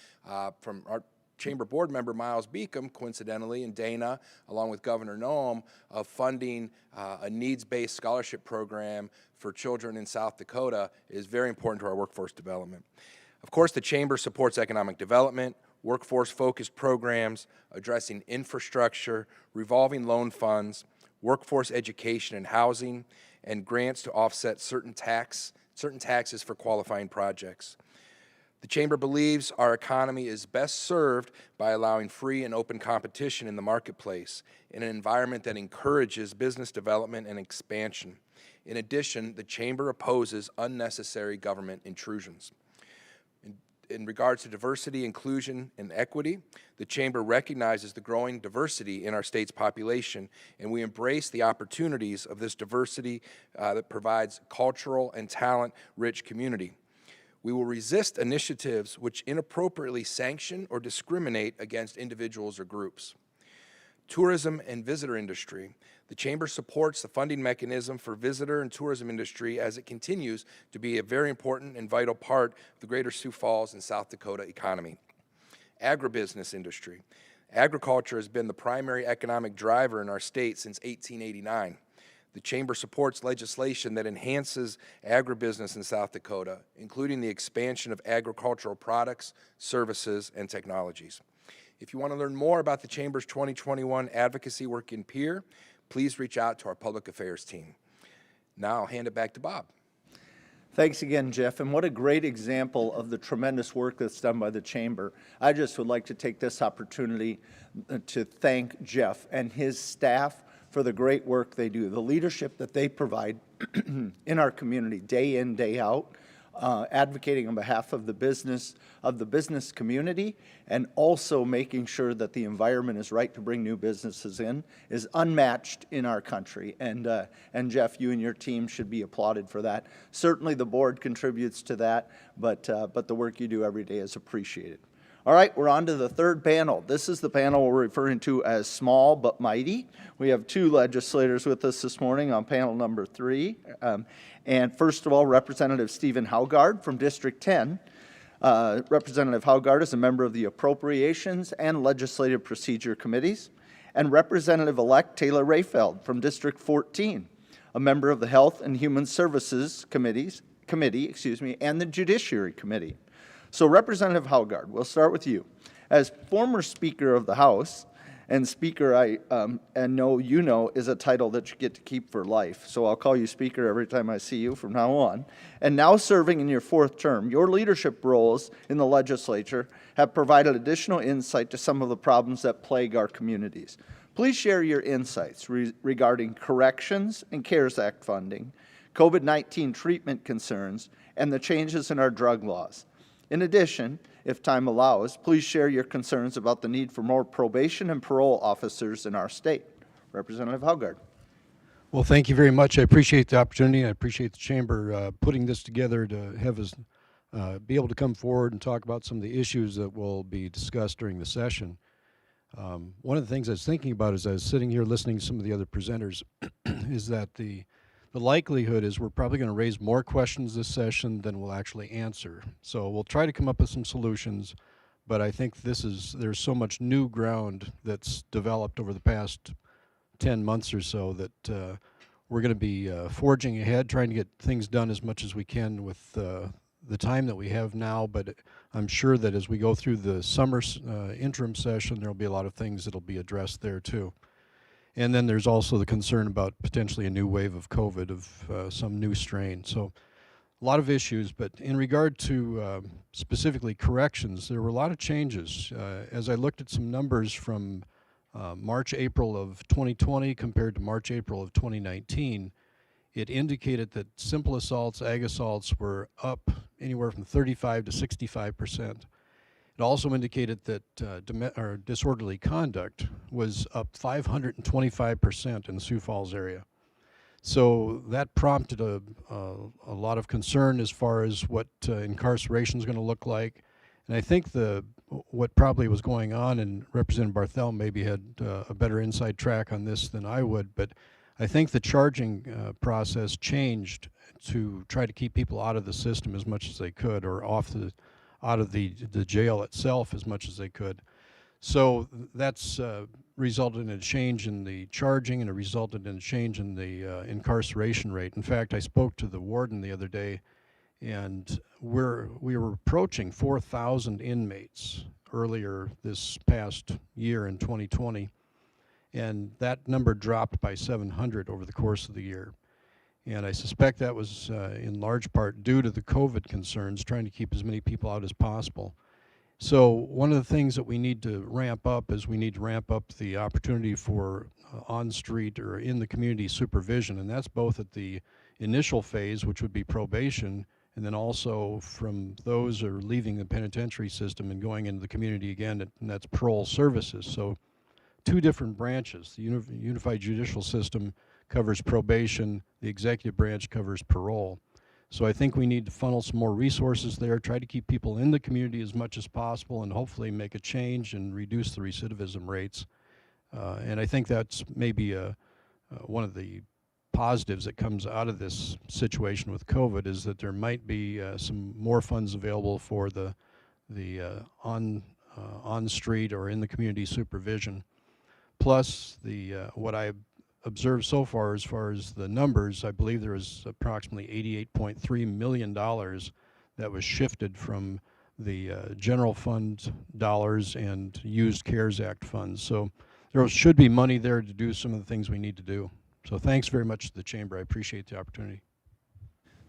from our Chamber board member Miles Beacom, coincidentally, and Dana, along with Governor Noem, of funding a needs-based scholarship program for children in South Dakota is very important to our workforce development. Of course, the Chamber supports economic development, workforce-focused programs, addressing infrastructure, revolving loan funds, workforce education and housing, and grants to offset certain taxes for qualifying projects. The Chamber believes our economy is best served by allowing free and open competition in the marketplace in an environment that encourages business development and expansion. In addition, the Chamber opposes unnecessary government intrusions. In regards to diversity, inclusion, and equity, the Chamber recognizes the growing diversity in our state's population, and we embrace the opportunities of this diversity that provides cultural and talent-rich community. We will resist initiatives which inappropriately sanction or discriminate against individuals or groups. Tourism and visitor industry. The Chamber supports the funding mechanism for visitor and tourism industry as it continues to be a very important and vital part of the greater Sioux Falls and South Dakota economy. Agribusiness industry. Agriculture has been the primary economic driver in our state since 1889. The Chamber supports legislation that enhances agribusiness in South Dakota, including the expansion of agricultural products, services, and technologies. If you want to learn more about the Chamber's 2021 advocacy work in Pierre, please reach out to our public affairs team. Now I'll hand it back to Bob. Thanks again, Jeff, and what a great example of the tremendous work that's done by the Chamber. I just would like to take this opportunity to thank Jeff and his staff for the great work they do, the leadership that they provide in our community day in, day out. advocating on behalf of the business community, and also making sure that the environment is right to bring new businesses in is unmatched in our country. And Jeff, you and your team should be applauded for that. Certainly the board contributes to that, but the work you do every day is appreciated. All right, we're on to the third panel. This is the panel we're referring to as small but mighty. We have two legislators with us this morning on panel number 3. And first of all, Representative Stephen Haugard from District 10. Representative Haugard is a member of the Appropriations and Legislative Procedure Committees. And Representative-elect Taylor Rayfeld from District 14, a member of the Health and Human Services Committee, and the Judiciary Committee. So Representative Haugard, we'll start with you. As former Speaker of the House, and Speaker, I know you know, is a title that you get to keep for life. So I'll call you Speaker every time I see you from now on. And now serving in your 4th term, your leadership roles in the legislature have provided additional insight to some of the problems that plague our communities. Please share your insights regarding corrections and CARES Act funding, COVID-19 treatment concerns, and the changes in our drug laws. In addition, if time allows, please share your concerns about the need for more probation and parole officers in our state. Representative Haugard. Well, thank you very much. I appreciate the opportunity. I appreciate the Chamber putting this together to have us be able to come forward and talk about some of the issues that will be discussed during the session. One of the things I was thinking about as I was sitting here listening to some of the other presenters is that the likelihood is we're probably going to raise more questions this session than we'll actually answer. So we'll try to come up with some solutions, but I think there's so much new ground that's developed over the past 10 months or so that we're going to be forging ahead, trying to get things done as much as we can with the time that we have now. But I'm sure that as we go through the summer interim session, there'll be a lot of things that'll be addressed there too. And then there's also the concern about potentially a new wave of COVID, of some new strain. So a lot of issues, but in regard to specifically corrections, there were a lot of changes. As I looked at some numbers from March, April of 2020 compared to March, April of 2019, it indicated that simple assaults, ag assaults were up anywhere from 35 to 65%. It also indicated that disorderly conduct was up 525% in the Sioux Falls area. So that prompted a lot of concern as far as what incarceration is going to look like. And I think what probably was going on, and Representative Barthel maybe had a better inside track on this than I would, but I think the charging process changed to try to keep people out of the system as much as they could, or out of the jail itself as much as they could. So that's resulted in a change in the charging, and it resulted in a change in the incarceration rate. In fact, I spoke to the warden the other day, and we were approaching 4,000 inmates earlier this past year in 2020, and that number dropped by 700 over the course of the year. And I suspect that was in large part due to the COVID concerns, trying to keep as many people out as possible. So one of the things that we need to ramp up is we need to ramp up the opportunity for on-street or in the community supervision, and that's both at the initial phase, which would be probation, and then also from those who are leaving the penitentiary system and going into the community again, and that's parole services. So 2 different branches. The Unified Judicial System covers probation, the executive branch covers parole. So I think we need to funnel some more resources there, try to keep people in the community as much as possible, and hopefully make a change and reduce the recidivism rates. And I think that's maybe one of the positives that comes out of this situation with COVID, is that there might be some more funds available for the on-street or in the community supervision. Plus, what I observed so far as the numbers, I believe there was approximately $88.3 million that was shifted from the general fund dollars and used CARES Act funds. So there should be money there to do some of the things we need to do. So thanks very much to the Chamber. I appreciate the opportunity.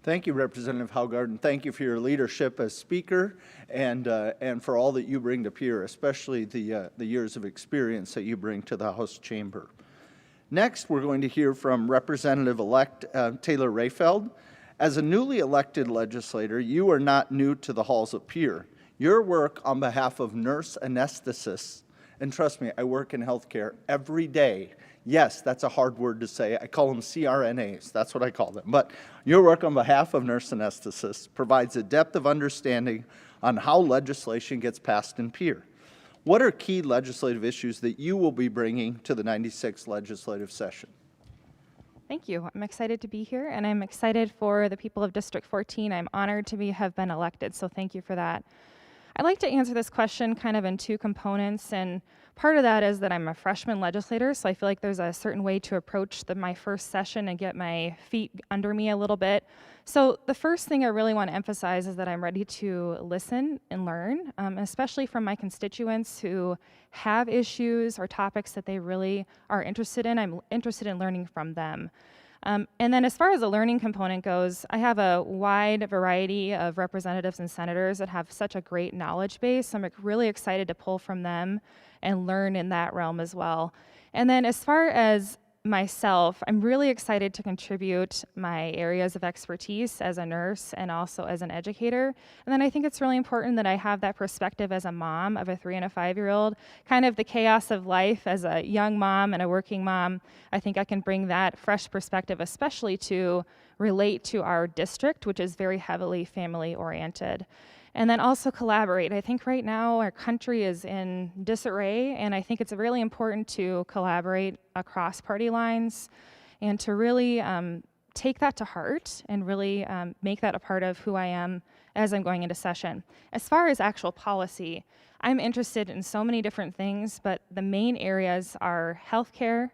Thank you, Representative Haugard, and thank you for your leadership as Speaker and for all that you bring to Pierre, especially the years of experience that you bring to the House Chamber. Next, we're going to hear from Representative-elect Taylor Rayfeld. As a newly elected legislator, you are not new to the halls of Pierre. Your work on behalf of nurse anesthetists, and trust me, I work in healthcare every day. Yes, that's a hard word to say. I call them CRNAs. That's what I call them. But your work on behalf of nurse anesthetists provides a depth of understanding on how legislation gets passed in Pierre. What are key legislative issues that you will be bringing to the 96th legislative session? Thank you. I'm excited to be here, and I'm excited for the people of District 14. I'm honored to have been elected, so thank you for that. I'd like to answer this question kind of in two components, and part of that is that I'm a freshman legislator, so I feel like there's a certain way to approach my first session and get my feet under me a little bit. So the first thing I really want to emphasize is that I'm ready to listen and learn, especially from my constituents who have issues or topics that they really are interested in. I'm interested in learning from them. And then as far as the learning component goes, I have a wide variety of representatives and senators that have such a great knowledge base. I'm really excited to pull from them and learn in that realm as well. And then as far as myself, I'm really excited to contribute my areas of expertise as a nurse and also as an educator. And then I think it's really important that I have that perspective as a mom of a 3- and 5-year-old, kind of the chaos of life as a young mom and a working mom. I think I can bring that fresh perspective, especially to relate to our district, which is very heavily family oriented. And then also collaborate. I think right now our country is in disarray, and I think it's really important to collaborate across party lines and to really take that to heart and really make that a part of who I am as I'm going into session. As far as actual policy, I'm interested in so many different things, but the main areas are healthcare,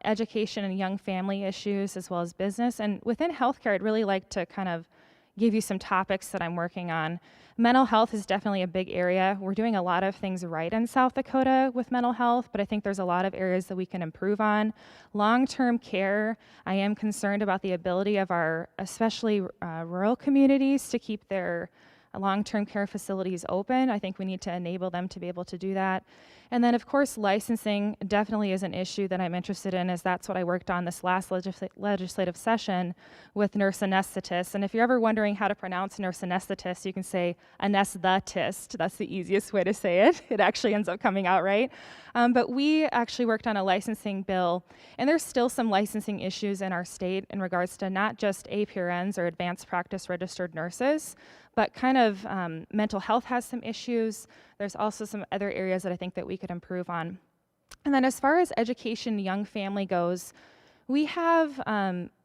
education and young family issues, as well as business. And within healthcare, I'd really like to kind of give you some topics that I'm working on. Mental health is definitely a big area. We're doing a lot of things right in South Dakota with mental health, but I think there's a lot of areas that we can improve on. Long-term care, I am concerned about the ability of our, especially rural communities, to keep their long-term care facilities open. I think we need to enable them to be able to do that. And then, of course, licensing definitely is an issue that I'm interested in, as that's what I worked on this last legislative session with nurse anesthetists. And if you're ever wondering how to pronounce nurse anesthetist, you can say anesthetist. That's the easiest way to say it. It actually ends up coming out right. But we actually worked on a licensing bill, and there's still some licensing issues in our state in regards to not just APRNs or advanced practice registered nurses, but kind of mental health has some issues. There's also some other areas that I think that we could improve on. And then as far as education, young family goes, we have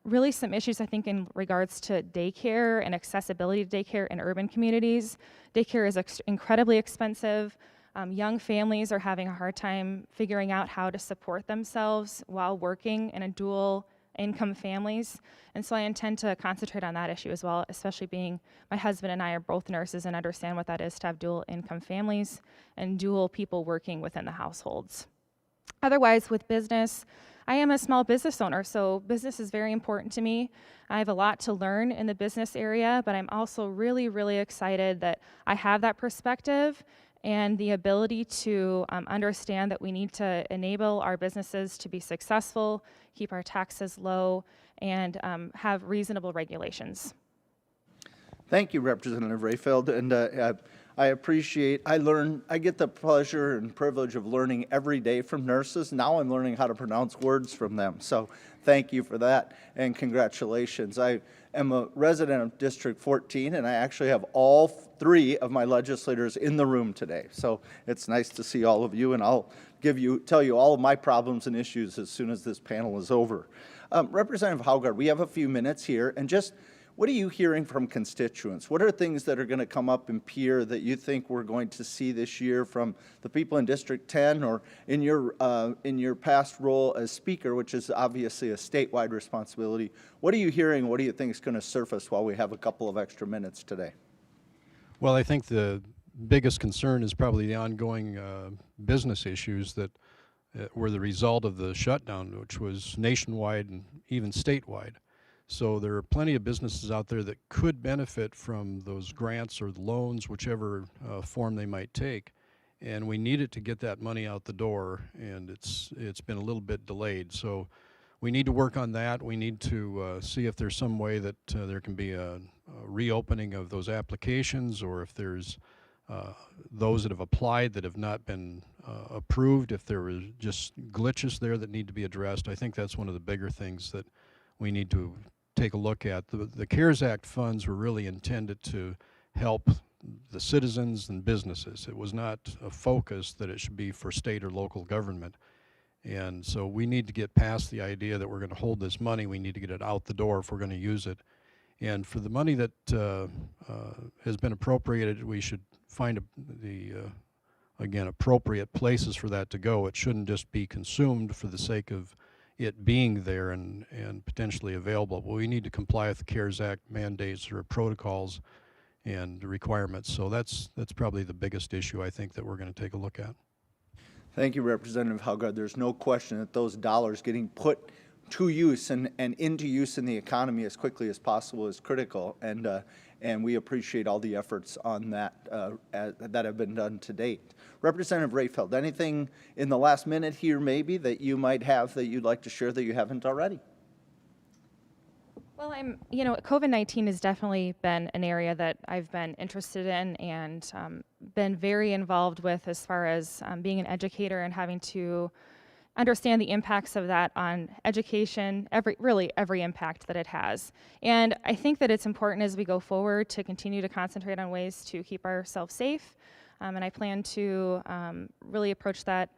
really some issues, I think, in regards to daycare and accessibility to daycare in urban communities. Daycare is incredibly expensive. Young families are having a hard time figuring out how to support themselves while working in a dual income families. And so I intend to concentrate on that issue as well, especially being my husband and I are both nurses and understand what that is to have dual income families and dual people working within the households. Otherwise, with business, I am a small business owner, so business is very important to me. I have a lot to learn in the business area, but I'm also really, really excited that I have that perspective and the ability to understand that we need to enable our businesses to be successful, keep our taxes low, and have reasonable regulations. Thank you, Representative Rayfeld, and I get the pleasure and privilege of learning every day from nurses. Now I'm learning how to pronounce words from them, so thank you for that, and congratulations. I am a resident of District 14, and I actually have all 3 of my legislators in the room today, so it's nice to see all of you, and I'll tell you all of my problems and issues as soon as this panel is over. Representative Haugard, we have a few minutes here, and just what are you hearing from constituents? What are things that are going to come up in Pierre that you think we're going to see this year from the people in District 10 or in your past role as Speaker, which is obviously a statewide responsibility? What are you hearing? What do you think is going to surface while we have a couple of extra minutes today? Well, I think the biggest concern is probably the ongoing business issues that were the result of the shutdown, which was nationwide and even statewide. So there are plenty of businesses out there that could benefit from those grants or the loans, whichever form they might take. And we needed to get that money out the door, and it's been a little bit delayed. So we need to work on that. We need to see if there's some way that there can be a reopening of those applications, or if there's those that have applied that have not been approved, if there is just glitches there that need to be addressed. I think that's one of the bigger things that we need to take a look at. The CARES Act funds were really intended to help the citizens and businesses. It was not a focus that it should be for state or local government. And so we need to get past the idea that we're going to hold this money. We need to get it out the door if we're going to use it. And for the money that has been appropriated, we should find again, appropriate places for that to go. It shouldn't just be consumed for the sake of it being there and potentially available. But we need to comply with the CARES Act mandates or protocols and requirements. So that's probably the biggest issue I think that we're going to take a look at. Thank you, Representative Haugard. There's no question that those dollars getting put to use and into use in the economy as quickly as possible is critical, and we appreciate all the efforts on that that have been done to date. Representative Rayfeld, anything in the last minute here maybe that you might have that you'd like to share that you haven't already? Well, COVID-19 has definitely been an area that I've been interested in and been very involved with as far as being an educator and having to understand the impacts of that on education, every impact that it has. And I think that it's important as we go forward to continue to concentrate on ways to keep ourselves safe. And I plan to really approach that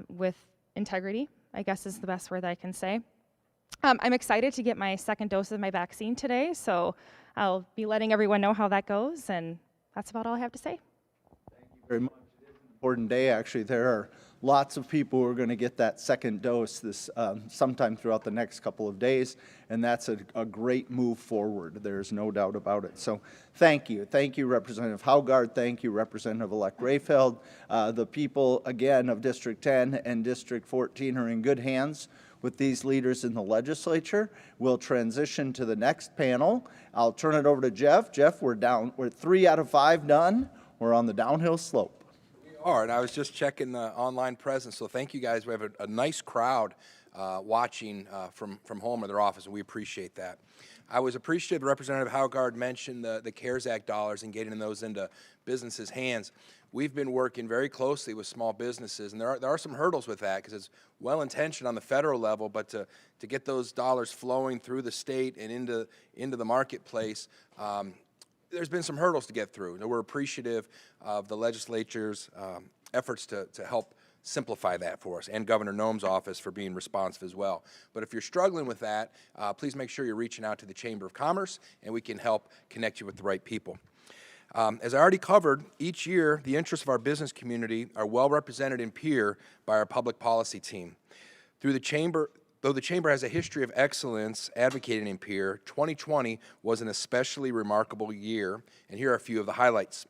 with integrity, I guess is the best word that I can say. I'm excited to get my second dose of my vaccine today, so I'll be letting everyone know how that goes, and that's about all I have to say. Thank you very much. It is an important day, actually. There are lots of people who are going to get that second dose this sometime throughout the next couple of days, and that's a great move forward. There's no doubt about it. So thank you. Thank you, Representative Haugard. Thank you, Representative-elect Rayfeld. The people, again, of District 10 and District 14 are in good hands with these leaders in the legislature. We'll transition to the next panel. I'll turn it over to Jeff. Jeff, we're 3 out of 5 done. We're on the downhill slope. All right, I was just checking the online presence, so thank you guys. We have a nice crowd watching from home or their office, and we appreciate that. I was appreciative Representative Haugard mentioned the CARES Act dollars and getting those into businesses' hands. We've been working very closely with small businesses, and there are some hurdles with that because it's well-intentioned on the federal level, but to get those dollars flowing through the state and into the marketplace, there's been some hurdles to get through. We're appreciative of the legislature's efforts to help simplify that for us, and Governor Noem's office for being responsive as well. But if you're struggling with that, please make sure you're reaching out to the Chamber of Commerce, and we can help connect you with the right people. As I already covered, each year the interests of our business community are well represented in Pierre by our public policy team. Though the Chamber has a history of excellence advocating in Pierre, 2020 was an especially remarkable year, and here are a few of the highlights.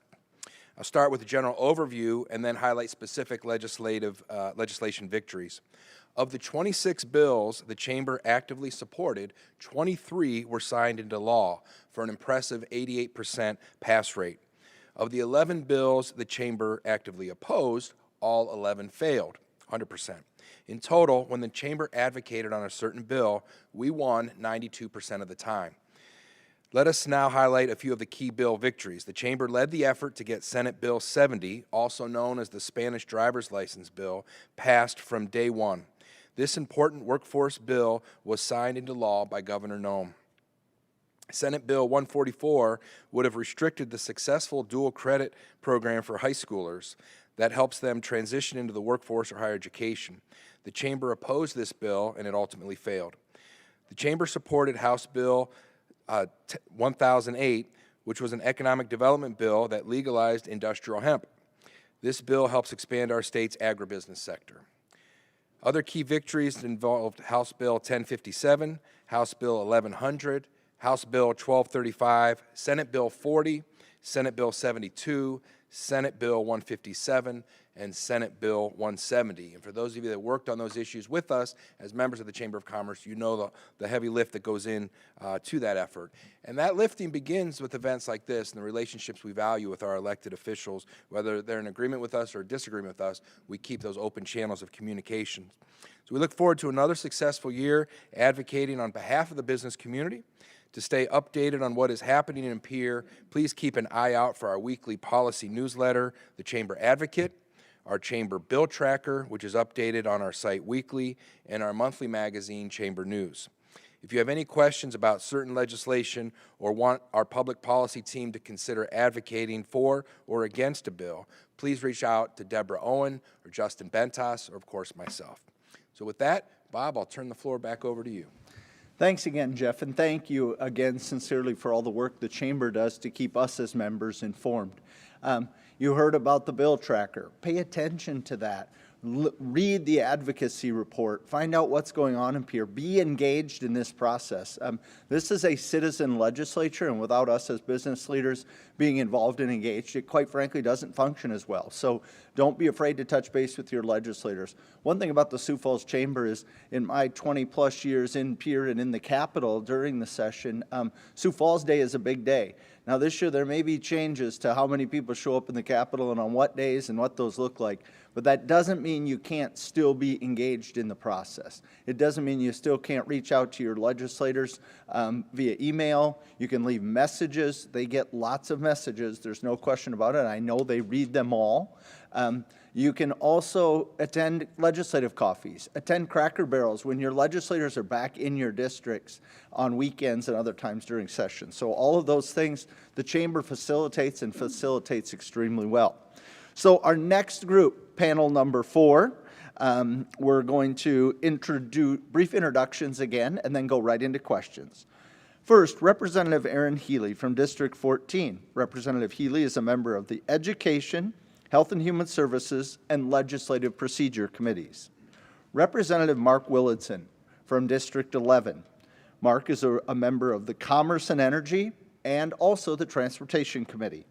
I'll start with a general overview and then highlight specific legislation victories. Of the 26 bills the Chamber actively supported, 23 were signed into law for an impressive 88% pass rate. Of the 11 bills the Chamber actively opposed, all 11 failed, 100%. In total, when the Chamber advocated on a certain bill, we won 92% of the time. Let us now highlight a few of the key bill victories. The Chamber led the effort to get Senate Bill 70, also known as the Spanish Driver's License Bill, passed from day one. This important workforce bill was signed into law by Governor Noem. Senate Bill 144 would have restricted the successful dual credit program for high schoolers that helps them transition into the workforce or higher education. The Chamber opposed this bill, and it ultimately failed. The Chamber supported House Bill 1008, which was an economic development bill that legalized industrial hemp. This bill helps expand our state's agribusiness sector. Other key victories involved House Bill 1057, House Bill 1100, House Bill 1235, Senate Bill 40, Senate Bill 72, Senate Bill 157, and Senate Bill 170. And for those of you that worked on those issues with us as members of the Chamber of Commerce, you know the heavy lift that goes in to that effort. And that lifting begins with events like this and the relationships we value with our elected officials. Whether they're in agreement with us or disagreement with us, we keep those open channels of communication. So we look forward to another successful year advocating on behalf of the business community. To stay updated on what is happening in Pierre, please keep an eye out for our weekly policy newsletter, The Chamber Advocate, our Chamber Bill Tracker, which is updated on our site weekly, and our monthly magazine, Chamber News. If you have any questions about certain legislation or want our public policy team to consider advocating for or against a bill, please reach out to Deborah Owen or Justin Bentas or, of course, myself. So with that, Bob, I'll turn the floor back over to you. Thanks again, Jeff, and thank you again sincerely for all the work the Chamber does to keep us as members informed. You heard about the bill tracker. Pay attention to that. Read the advocacy report. Find out what's going on in Pierre. Be engaged in this process. This is a citizen legislature, and without us as business leaders being involved and engaged, it quite frankly doesn't function as well. So don't be afraid to touch base with your legislators. One thing about the Sioux Falls Chamber is, in my 20-plus years in Pierre and in the Capitol during the session, Sioux Falls Day is a big day. Now this year there may be changes to how many people show up in the Capitol and on what days and what those look like, but that doesn't mean you can't still be engaged in the process. It doesn't mean you still can't reach out to your legislators via email. You can leave messages. They get lots of messages. There's no question about it. I know they read them all. You can also attend legislative coffees, attend Cracker Barrels when your legislators are back in your districts on weekends and other times during sessions. So all of those things the Chamber facilitates and facilitates extremely well. So our next group, panel number 4, we're going to introduce brief introductions again and then go right into questions. First, Representative Aaron Healy from District 14. Representative Healy is a member of the Education, Health and Human Services, and Legislative Procedure Committees. Representative Mark Willardson from District 11. Mark is a member of the Commerce and Energy and also the Transportation Committee.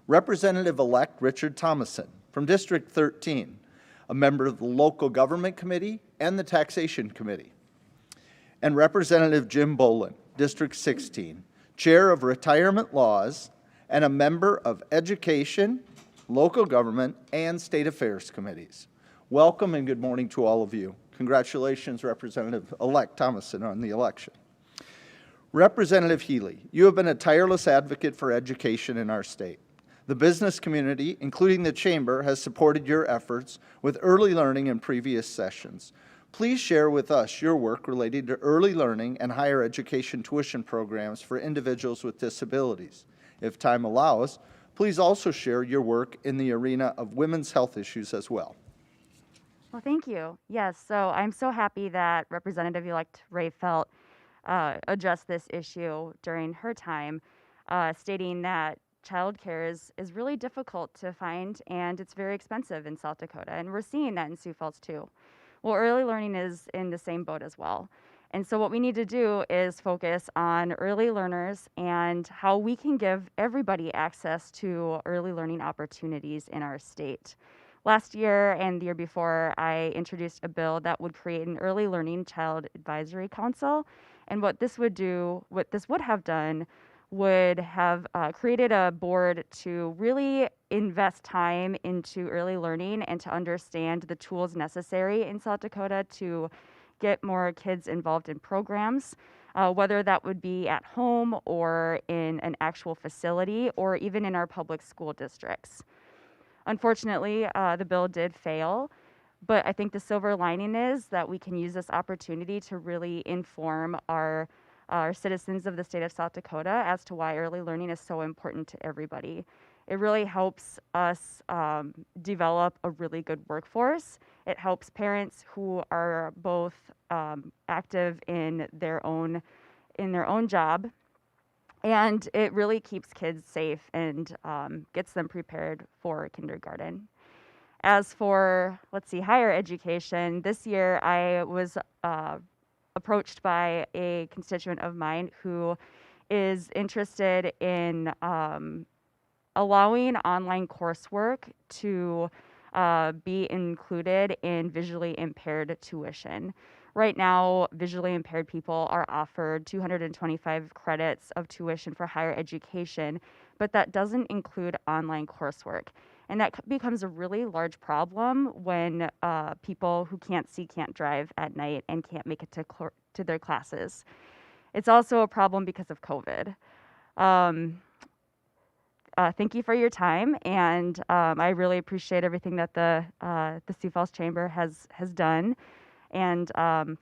Representative-elect Richard Thomason from District 13, a member of the Local Government Committee and the Taxation Committee. And Representative Jim Bolin, District 16, Chair of Retirement Laws and a member of Education, Local Government, and State Affairs Committees. Welcome and good morning to all of you. Congratulations, Representative-elect Thomason, on the election. Representative Healy, you have been a tireless advocate for education in our state. The business community, including the Chamber, has supported your efforts with early learning in previous sessions. Please share with us your work related to early learning and higher education tuition programs for individuals with disabilities. If time allows, please also share your work in the arena of women's health issues as well. Well, thank you. Yes, so I'm so happy that Representative-elect Ray Felt addressed this issue during her time, stating that childcare is really difficult to find and it's very expensive in South Dakota. And we're seeing that in Sioux Falls too. Well, early learning is in the same boat as well. And so what we need to do is focus on early learners and how we can give everybody access to early learning opportunities in our state. Last year and the year before, I introduced a bill that would create an early learning child advisory council. And what this would have done would have created a board to really invest time into early learning and to understand the tools necessary in South Dakota to get more kids involved in programs, whether that would be at home or in an actual facility or even in our public school districts. Unfortunately, the bill did fail, but I think the silver lining is that we can use this opportunity to really inform our citizens of the state of South Dakota as to why early learning is so important to everybody. It really helps us develop a really good workforce. It helps parents who are both active in their own job, and it really keeps kids safe and gets them prepared for kindergarten. As for, higher education, this year I was approached by a constituent of mine who is interested in allowing online coursework to be included in visually impaired tuition. Right now, visually impaired people are offered 225 credits of tuition for higher education, but that doesn't include online coursework. And that becomes a really large problem when people who can't see can't drive at night and can't make it to their classes. It's also a problem because of COVID. Thank you for your time, and I really appreciate everything that the Sioux Falls Chamber has done, and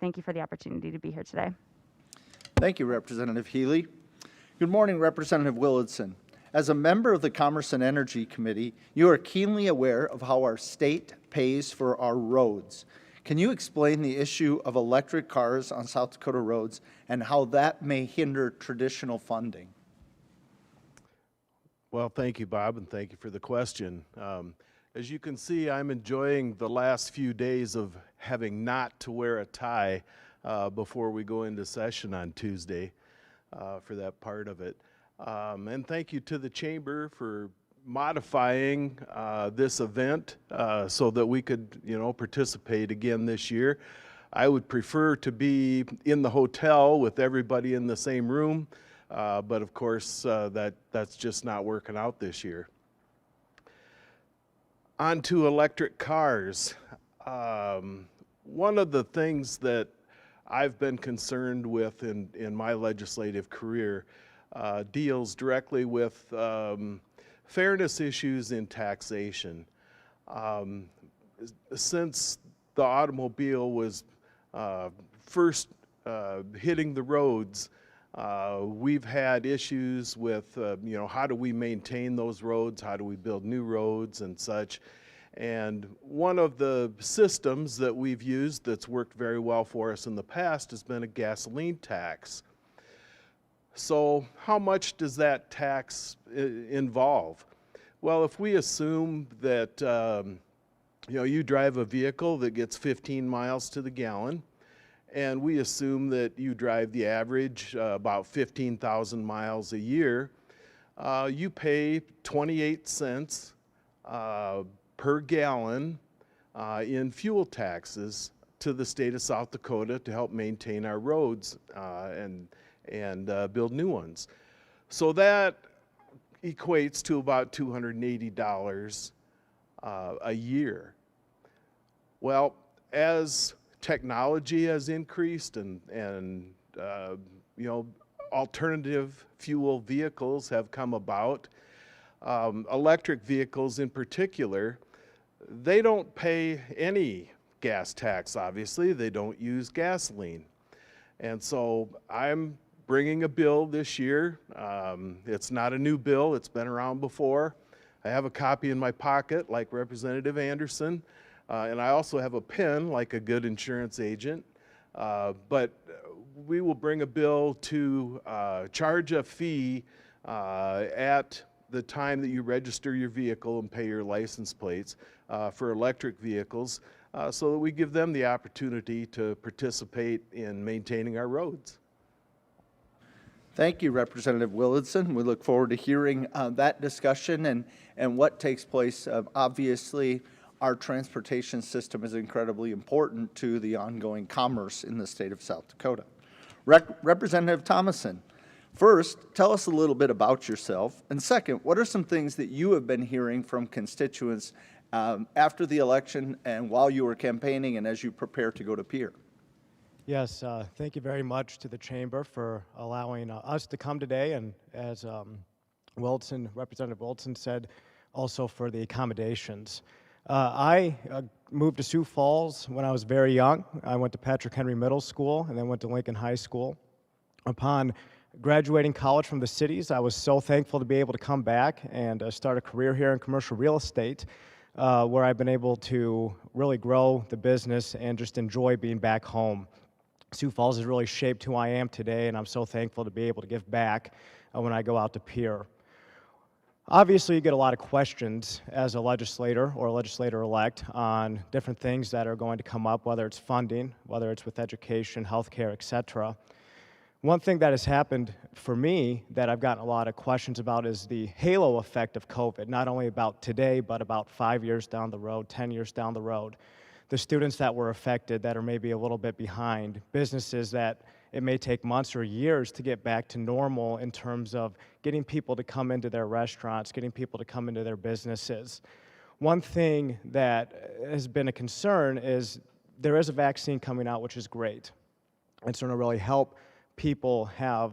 thank you for the opportunity to be here today. Thank you, Representative Healy. Good morning, Representative Willardson. As a member of the Commerce and Energy Committee, you are keenly aware of how our state pays for our roads. Can you explain the issue of electric cars on South Dakota roads and how that may hinder traditional funding? Well, thank you, Bob, and thank you for the question. As you can see, I'm enjoying the last few days of having not to wear a tie before we go into session on Tuesday for that part of it. And thank you to the Chamber for modifying this event so that we could, participate again this year. I would prefer to be in the hotel with everybody in the same room, but of course that's just not working out this year. On to electric cars. One of the things that I've been concerned with in my legislative career deals directly with fairness issues in taxation. Since the automobile was first hitting the roads, we've had issues with, how do we maintain those roads? How do we build new roads and such? And one of the systems that we've used that's worked very well for us in the past has been a gasoline tax. So how much does that tax involve? Well, if we assume that, you drive a vehicle that gets 15 miles to the gallon, and we assume that you drive the average about 15,000 miles a year, you pay 28 cents per gallon in fuel taxes to the state of South Dakota to help maintain our roads and build new ones. So that equates to about $280 a year. Well, as technology has increased and alternative fuel vehicles have come about, electric vehicles in particular, they don't pay any gas tax, obviously. They don't use gasoline. And so I'm bringing a bill this year. It's not a new bill. It's been around before. I have a copy in my pocket, like Representative Anderson, and I also have a pen, like a good insurance agent. But we will bring a bill to charge a fee at the time that you register your vehicle and pay your license plates for electric vehicles so that we give them the opportunity to participate in maintaining our roads. Thank you, Representative Willardson. We look forward to hearing that discussion and what takes place. Obviously, our transportation system is incredibly important to the ongoing commerce in the state of South Dakota. Representative Thomason, first, tell us a little bit about yourself. And second, what are some things that you have been hearing from constituents after the election and while you were campaigning and as you prepare to go to Pierre? Yes, thank you very much to the Chamber for allowing us to come today, and as Representative Willardson said, also for the accommodations. I moved to Sioux Falls when I was very young. I went to Patrick Henry Middle School and then went to Lincoln High School. Upon graduating college from the cities, I was so thankful to be able to come back and start a career here in commercial real estate, where I've been able to really grow the business and just enjoy being back home. Sioux Falls has really shaped who I am today, and I'm so thankful to be able to give back when I go out to Pierre. Obviously, you get a lot of questions as a legislator or a legislator-elect on different things that are going to come up, whether it's funding, whether it's with education, healthcare, etc. One thing that has happened for me that I've gotten a lot of questions about is the halo effect of COVID, not only about today, but about 5 years down the road, 10 years down the road. The students that were affected that are maybe a little bit behind, businesses that it may take months or years to get back to normal in terms of getting people to come into their restaurants, getting people to come into their businesses. One thing that has been a concern is there is a vaccine coming out, which is great. It's going to really help people have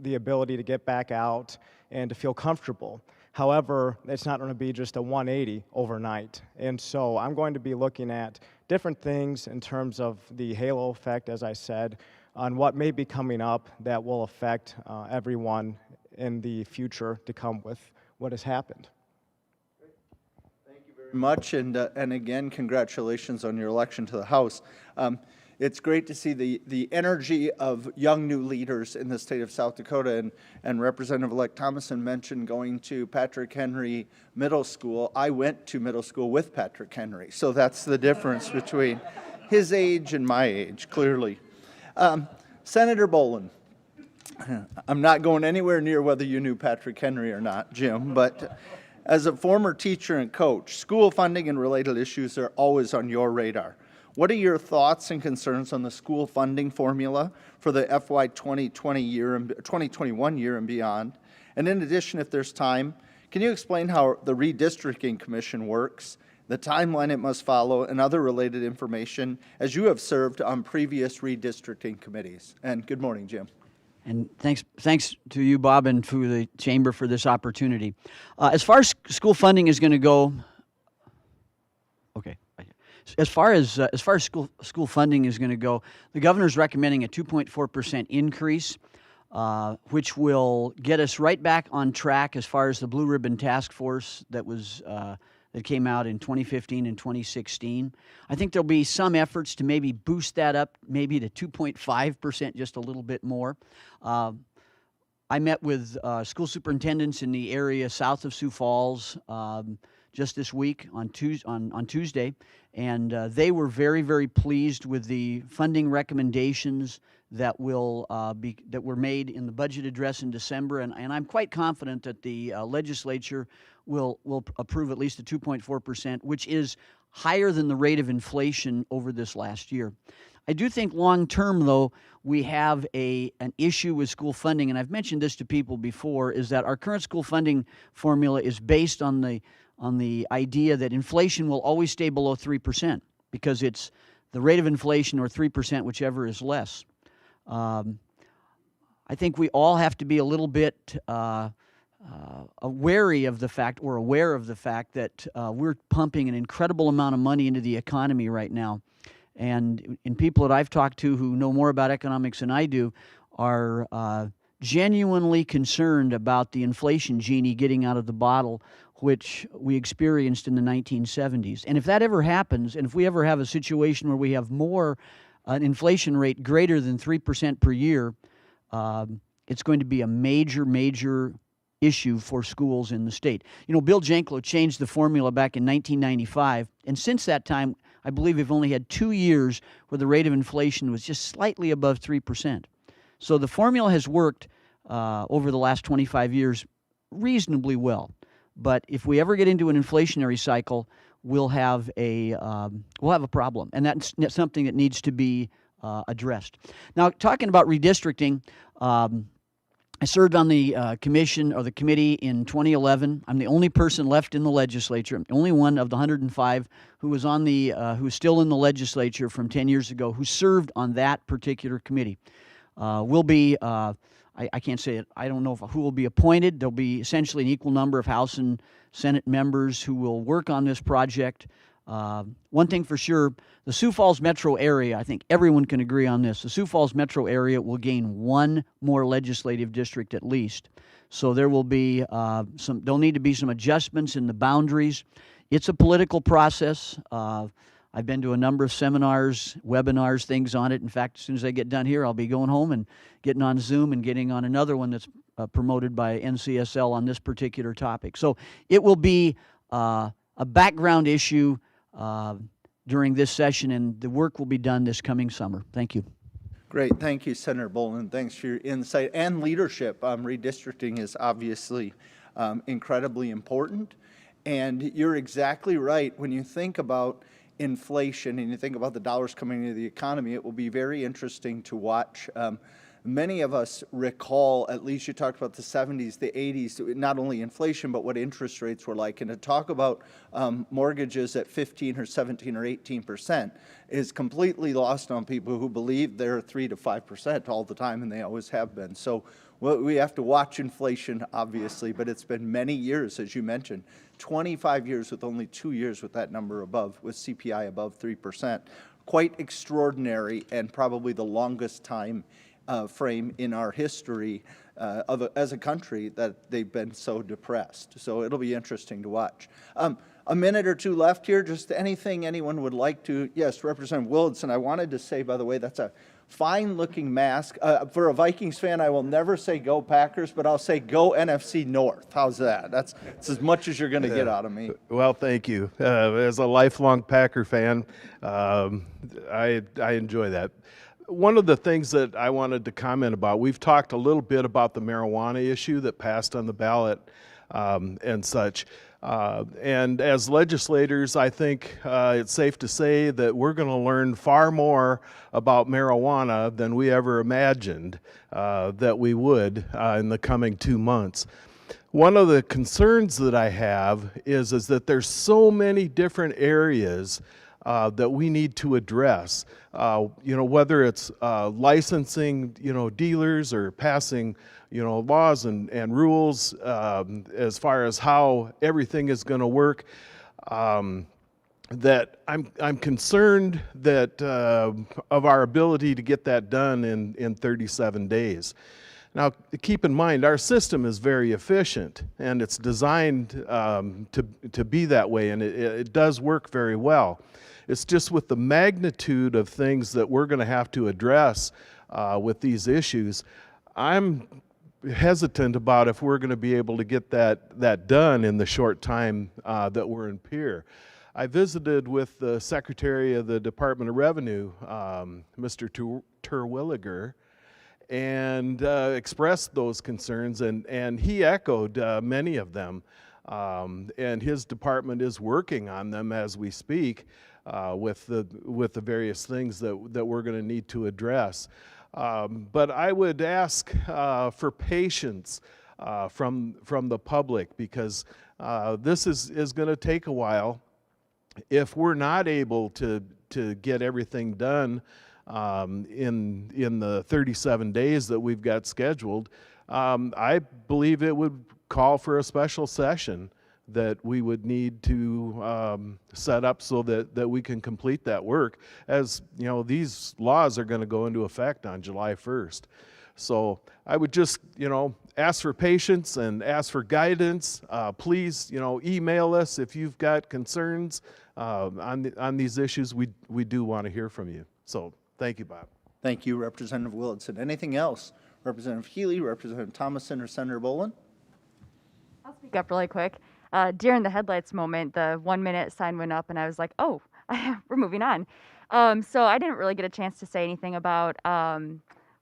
the ability to get back out and to feel comfortable. However, it's not going to be just a 180 overnight. And so I'm going to be looking at different things in terms of the halo effect, as I said, on what may be coming up that will affect everyone in the future to come with what has happened. Thank you very much, and again, congratulations on your election to the House. It's great to see the energy of young new leaders in the state of South Dakota, and Representative-elect Thomason mentioned going to Patrick Henry Middle School. I went to middle school with Patrick Henry, so that's the difference between his age and my age, clearly. Senator Bolin, I'm not going anywhere near whether you knew Patrick Henry or not, Jim, but as a former teacher and coach, school funding and related issues are always on your radar. What are your thoughts and concerns on the school funding formula for the FY 2021 year and beyond? And in addition, if there's time, can you explain how the Redistricting Commission works, the timeline it must follow, and other related information as you have served on previous redistricting committees? And good morning, Jim. And thanks to you, Bob, and to the Chamber for this opportunity. As far as school funding is going to go, okay. As far as school funding is going to go, the governor's recommending a 2.4% increase, which will get us right back on track as far as the Blue Ribbon Task Force that came out in 2015 and 2016. I think there'll be some efforts to maybe boost that up, maybe to 2.5%, just a little bit more. I met with school superintendents in the area south of Sioux Falls just this week on Tuesday, and they were very, very pleased with the funding recommendations that were made in the budget address in December, and I'm quite confident that the legislature will approve at least a 2.4%, which is higher than the rate of inflation over this last year. I do think long-term, though, we have an issue with school funding, and I've mentioned this to people before, is that our current school funding formula is based on the idea that inflation will always stay below 3%, because it's the rate of inflation or 3%, whichever is less. I think we all have to be a little bit wary of the fact, or aware of the fact, that we're pumping an incredible amount of money into the economy right now. And people that I've talked to who know more about economics than I do are genuinely concerned about the inflation genie getting out of the bottle, which we experienced in the 1970s. And if that ever happens, and if we ever have a situation where we have an inflation rate greater than 3% per year, it's going to be a major, major issue for schools in the state. You know, Bill Janklow changed the formula back in 1995, and since that time, I believe we've only had 2 years where the rate of inflation was just slightly above 3%. So the formula has worked over the last 25 years reasonably well. But if we ever get into an inflationary cycle, we'll have a problem, and that's something that needs to be addressed. Now, talking about redistricting, I served on the commission or the committee in 2011. I'm the only person left in the legislature. I'm the only one of the 105 who was who's still in the legislature from 10 years ago, who served on that particular committee. Will be. I can't say it. I don't know who will be appointed. There'll be essentially an equal number of House and Senate members who will work on this project. One thing for sure, the Sioux Falls metro area, I think everyone can agree on this, the Sioux Falls metro area will gain one more legislative district at least. So there will be there'll need to be some adjustments in the boundaries. It's a political process. I've been to a number of seminars, webinars, things on it. In fact, as soon as I get done here, I'll be going home and getting on Zoom and getting on another one that's promoted by NCSL on this particular topic. So it will be a background issue during this session, and the work will be done this coming summer. Thank you. Great. Great, thank you, Senator Bolin. Thanks for your insight and leadership. Redistricting is obviously incredibly important, and you're exactly right. When you think about inflation and you think about the dollars coming into the economy, it will be very interesting to watch. Many of us recall, at least you talked about the 70s, the 80s, not only inflation, but what interest rates were like. And to talk about mortgages at 15 or 17 or 18% is completely lost on people who believe they're 3 to 5% all the time, and they always have been. So we have to watch inflation, obviously, but it's been many years, as you mentioned, 25 years with only 2 years with that number above, with CPI above 3%. Quite extraordinary, and probably the longest time frame in our history as a country that they've been so depressed. So it'll be interesting to watch. A minute or two left here. Just anything anyone would like to. Yes, Representative Willardson, I wanted to say, by the way, that's a fine-looking mask. For a Vikings fan, I will never say go Packers, but I'll say go NFC North. How's that? That's as much as you're going to get out of me. Well, thank you. As a lifelong Packer fan, I enjoy that. One of the things that I wanted to comment about, we've talked a little bit about the marijuana issue that passed on the ballot and such. And as legislators, I think it's safe to say that we're going to learn far more about marijuana than we ever imagined that we would in the coming 2 months. One of the concerns that I have is that there's so many different areas that we need to address, whether it's licensing, dealers, or passing, laws and rules as far as how everything is going to work. That I'm concerned that of our ability to get that done in 37 days. Now, keep in mind, our system is very efficient, and it's designed to be that way, and it does work very well. It's just with the magnitude of things that we're going to have to address with these issues, I'm hesitant about if we're going to be able to get that done in the short time that we're in Pierre. I visited with the Secretary of the Department of Revenue, Mr. Terwilliger, and expressed those concerns, and he echoed many of them. And his department is working on them as we speak. With the various things that we're going to need to address. But I would ask for patience from the public, because this is going to take a while. If we're not able to get everything done in the 37 days that we've got scheduled, I believe it would call for a special session that we would need to set up so that we can complete that work. As you know, these laws are going to go into effect on July 1st. So I would just, ask for patience and ask for guidance. Please, email us if you've got concerns on these issues. We do want to hear from you. So thank you, Bob. Thank you, Representative Willardson. Anything else? Representative Healy, Representative Thomason, or Senator Bolin? I'll speak up really quick. During the headlights moment, the 1 minute sign went up and I was like, oh, we're moving on. So I didn't really get a chance to say anything about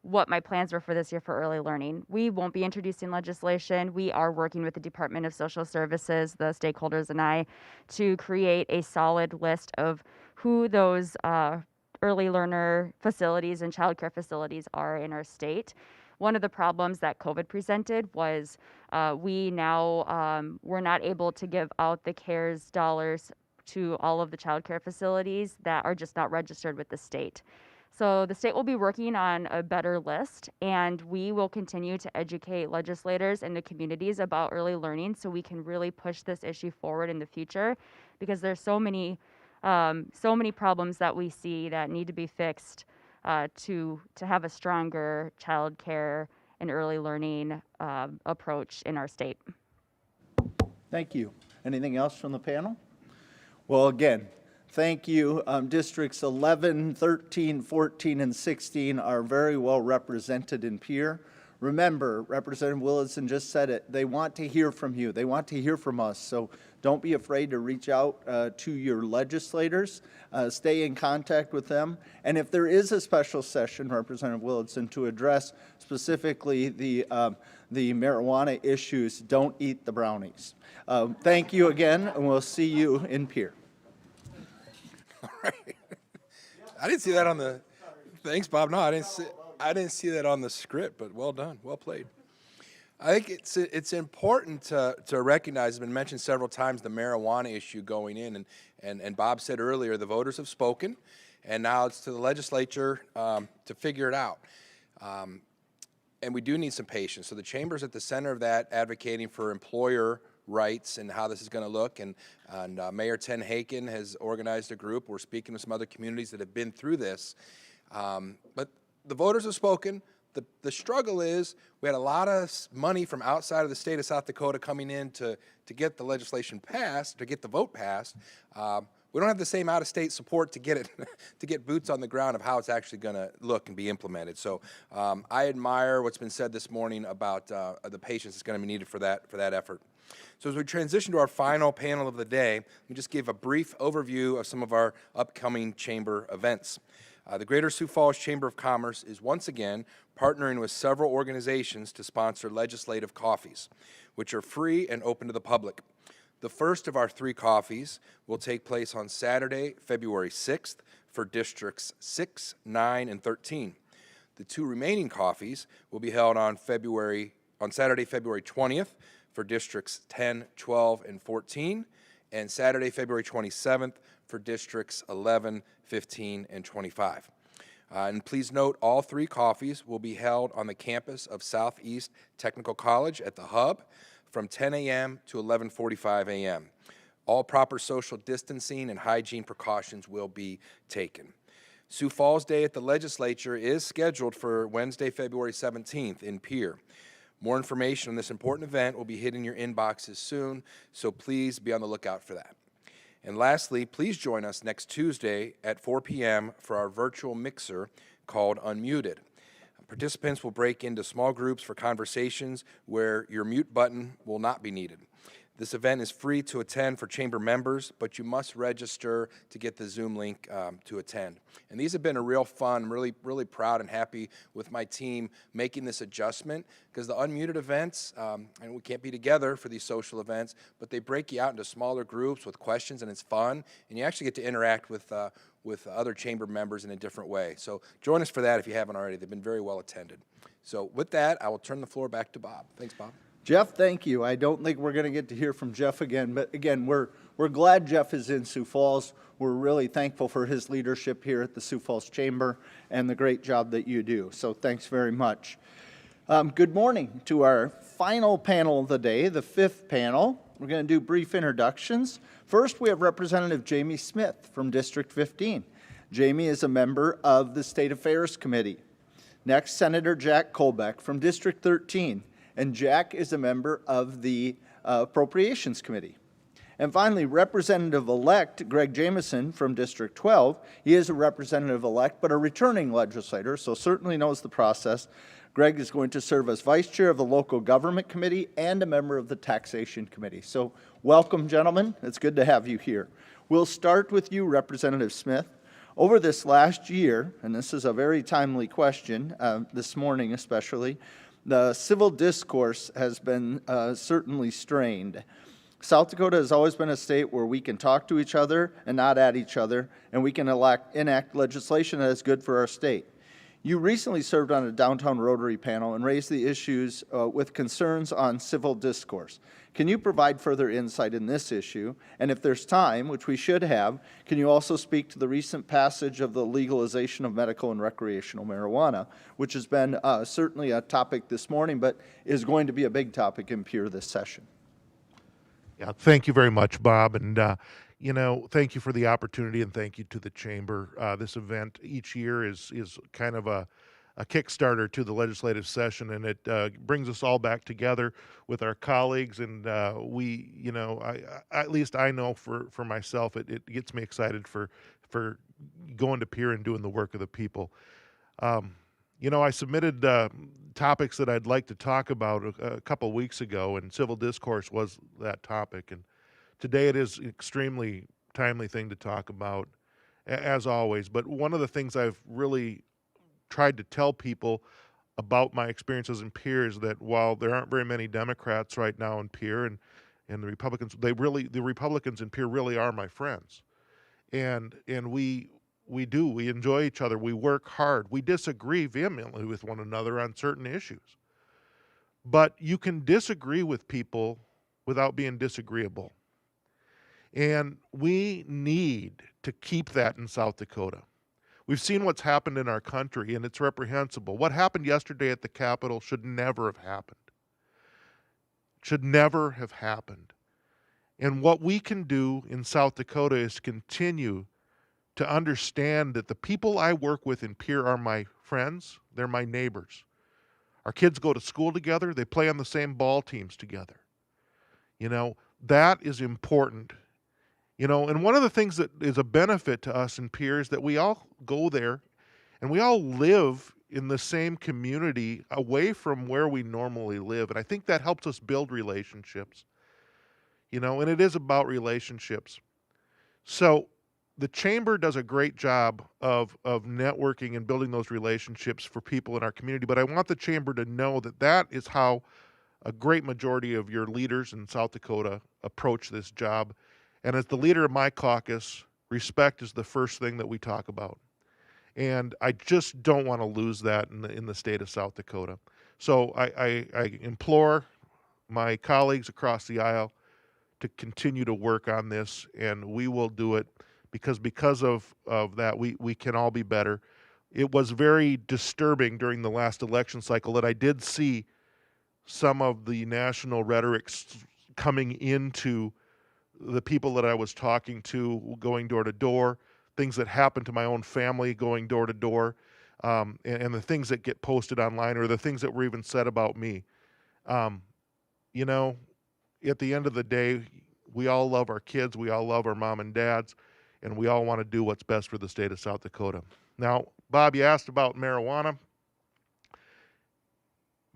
what my plans were for this year for early learning. We won't be introducing legislation. We are working with the Department of Social Services, the stakeholders and I, to create a solid list of who those early learner facilities and childcare facilities are in our state. One of the problems that COVID presented was we're not able to give out the CARES dollars to all of the childcare facilities that are just not registered with the state. So the state will be working on a better list, and we will continue to educate legislators and the communities about early learning so we can really push this issue forward in the future, because there's so many problems that we see that need to be fixed to have a stronger child care and early learning approach in our state. Thank you. Anything else from the panel? Well, again, thank you. Districts 11, 13, 14, and 16 are very well represented in Pierre. Remember, Representative Willison just said it, they want to hear from you. They want to hear from us. So don't be afraid to reach out to your legislators. Stay in contact with them. And if there is a special session, Representative Willison, to address specifically the marijuana issues, don't eat the brownies. Thank you again, and we'll see you in Pierre. All right. I didn't see that on the, thanks, Bob. No, I didn't see that on the script, but well done, well played. I think it's important to recognize, it's been mentioned several times, the marijuana issue going in, and Bob said earlier, the voters have spoken, and now it's to the legislature to figure it out. And we do need some patience. So the chamber's at the center of that, advocating for employer rights and how this is going to look. And Mayor Ten Haken has organized a group. We're speaking with some other communities that have been through this. But the voters have spoken. The struggle is we had a lot of money from outside of the state of South Dakota coming in to get the legislation passed, to get the vote passed. We don't have the same out-of-state support to get it, to get boots on the ground of how it's actually going to look and be implemented. So I admire what's been said this morning about the patience that's going to be needed for that effort. So as we transition to our final panel of the day, we just give a brief overview of some of our upcoming chamber events. The Greater Sioux Falls Chamber of Commerce is once again partnering with several organizations to sponsor legislative coffees, which are free and open to the public. The first of our 3 coffees will take place on Saturday, February 6th for Districts 6, 9, and 13. The 2 remaining coffees will be held on Saturday, February 20th for Districts 10, 12, and 14, and Saturday, February 27th for Districts 11, 15, and 25. And please note, all 3 coffees will be held on the campus of Southeast Technical College at the Hub from 10 a.m. to 11:45 a.m. All proper social distancing and hygiene precautions will be taken. Sioux Falls Day at the Legislature is scheduled for Wednesday, February 17th in Pierre. More information on this important event will be hitting your inboxes soon, so please be on the lookout for that. And lastly, please join us next Tuesday at 4 p.m. for our virtual mixer called Unmuted. Participants will break into small groups for conversations where your mute button will not be needed. This event is free to attend for chamber members, but you must register to get the Zoom link to attend. And these have been a real fun, really proud and happy with my team making this adjustment, because the unmuted events, and we can't be together for these social events, but they break you out into smaller groups with questions, and it's fun, and you actually get to interact with other chamber members in a different way. So join us for that if you haven't already. They've been very well attended. So with that, I will turn the floor back to Bob. Thanks, Bob. Jeff, thank you. I don't think we're going to get to hear from Jeff again, but again, we're glad Jeff is in Sioux Falls. We're really thankful for his leadership here at the Sioux Falls Chamber and the great job that you do. So thanks very much. Good morning to our final panel of the day, the 5th panel. We're going to do brief introductions. First, we have Representative Jamie Smith from District 15. Jamie is a member of the State Affairs Committee. Next, Senator Jack Colbeck from District 13. And Jack is a member of the Appropriations Committee. And finally, Representative-elect Greg Jamison from District 12. He is a representative-elect, but a returning legislator, so certainly knows the process. Greg is going to serve as Vice Chair of the Local Government Committee and a member of the Taxation Committee. So welcome, gentlemen. It's good to have you here. We'll start with you, Representative Smith. Over this last year, and this is a very timely question, this morning especially, the civil discourse has been certainly strained. South Dakota has always been a state where we can talk to each other and not at each other, and we can enact legislation that is good for our state. You recently served on a downtown Rotary panel and raised the issues with concerns on civil discourse. Can you provide further insight in this issue? And if there's time, which we should have, can you also speak to the recent passage of the legalization of medical and recreational marijuana, which has been certainly a topic this morning, but is going to be a big topic in Pierre this session? Yeah, thank you very much, Bob. And, you know, thank you for the opportunity, and thank you to the Chamber. This event each year is kind of a kickstarter to the legislative session, and it brings us all back together with our colleagues. And we, you know, at least I know for myself, it gets me excited for going to Pierre and doing the work of the people. You know, I submitted topics that I'd like to talk about a couple weeks ago, and civil discourse was that topic. And today it is an extremely timely thing to talk about, as always. But one of the things I've really tried to tell people about my experiences in Pierre is that while there aren't very many Democrats right now in Pierre, and the Republicans, the Republicans in Pierre really are my friends. And we enjoy each other. We work hard. We disagree vehemently with one another on certain issues. But you can disagree with people without being disagreeable. And we need to keep that in South Dakota. We've seen what's happened in our country, and it's reprehensible. What happened yesterday at the Capitol should never have happened. Should never have happened. And what we can do in South Dakota is continue to understand that the people I work with in Pierre are my friends, they're my neighbors. Our kids go to school together, they play on the same ball teams together. You know, that is important. You know, and one of the things that is a benefit to us in Pierre is that we all go there and we all live in the same community away from where we normally live. And I think that helps us build relationships. You know, and it is about relationships. So the Chamber does a great job of networking and building those relationships for people in our community. But I want the Chamber to know that that is how a great majority of your leaders in South Dakota approach this job. And as the leader of my caucus, respect is the first thing that we talk about. And I just don't want to lose that in the state of South Dakota. So I implore my colleagues across the aisle to continue to work on this, and we will do it because of that we can all be better. It was very disturbing during the last election cycle that I did see some of the national rhetoric coming into the people that I was talking to, going door to door, things that happened to my own family going door to door, and the things that get posted online or the things that were even said about me. You know, at the end of the day, we all love our kids, we all love our mom and dads, and we all want to do what's best for the state of South Dakota. Now, Bob, you asked about marijuana.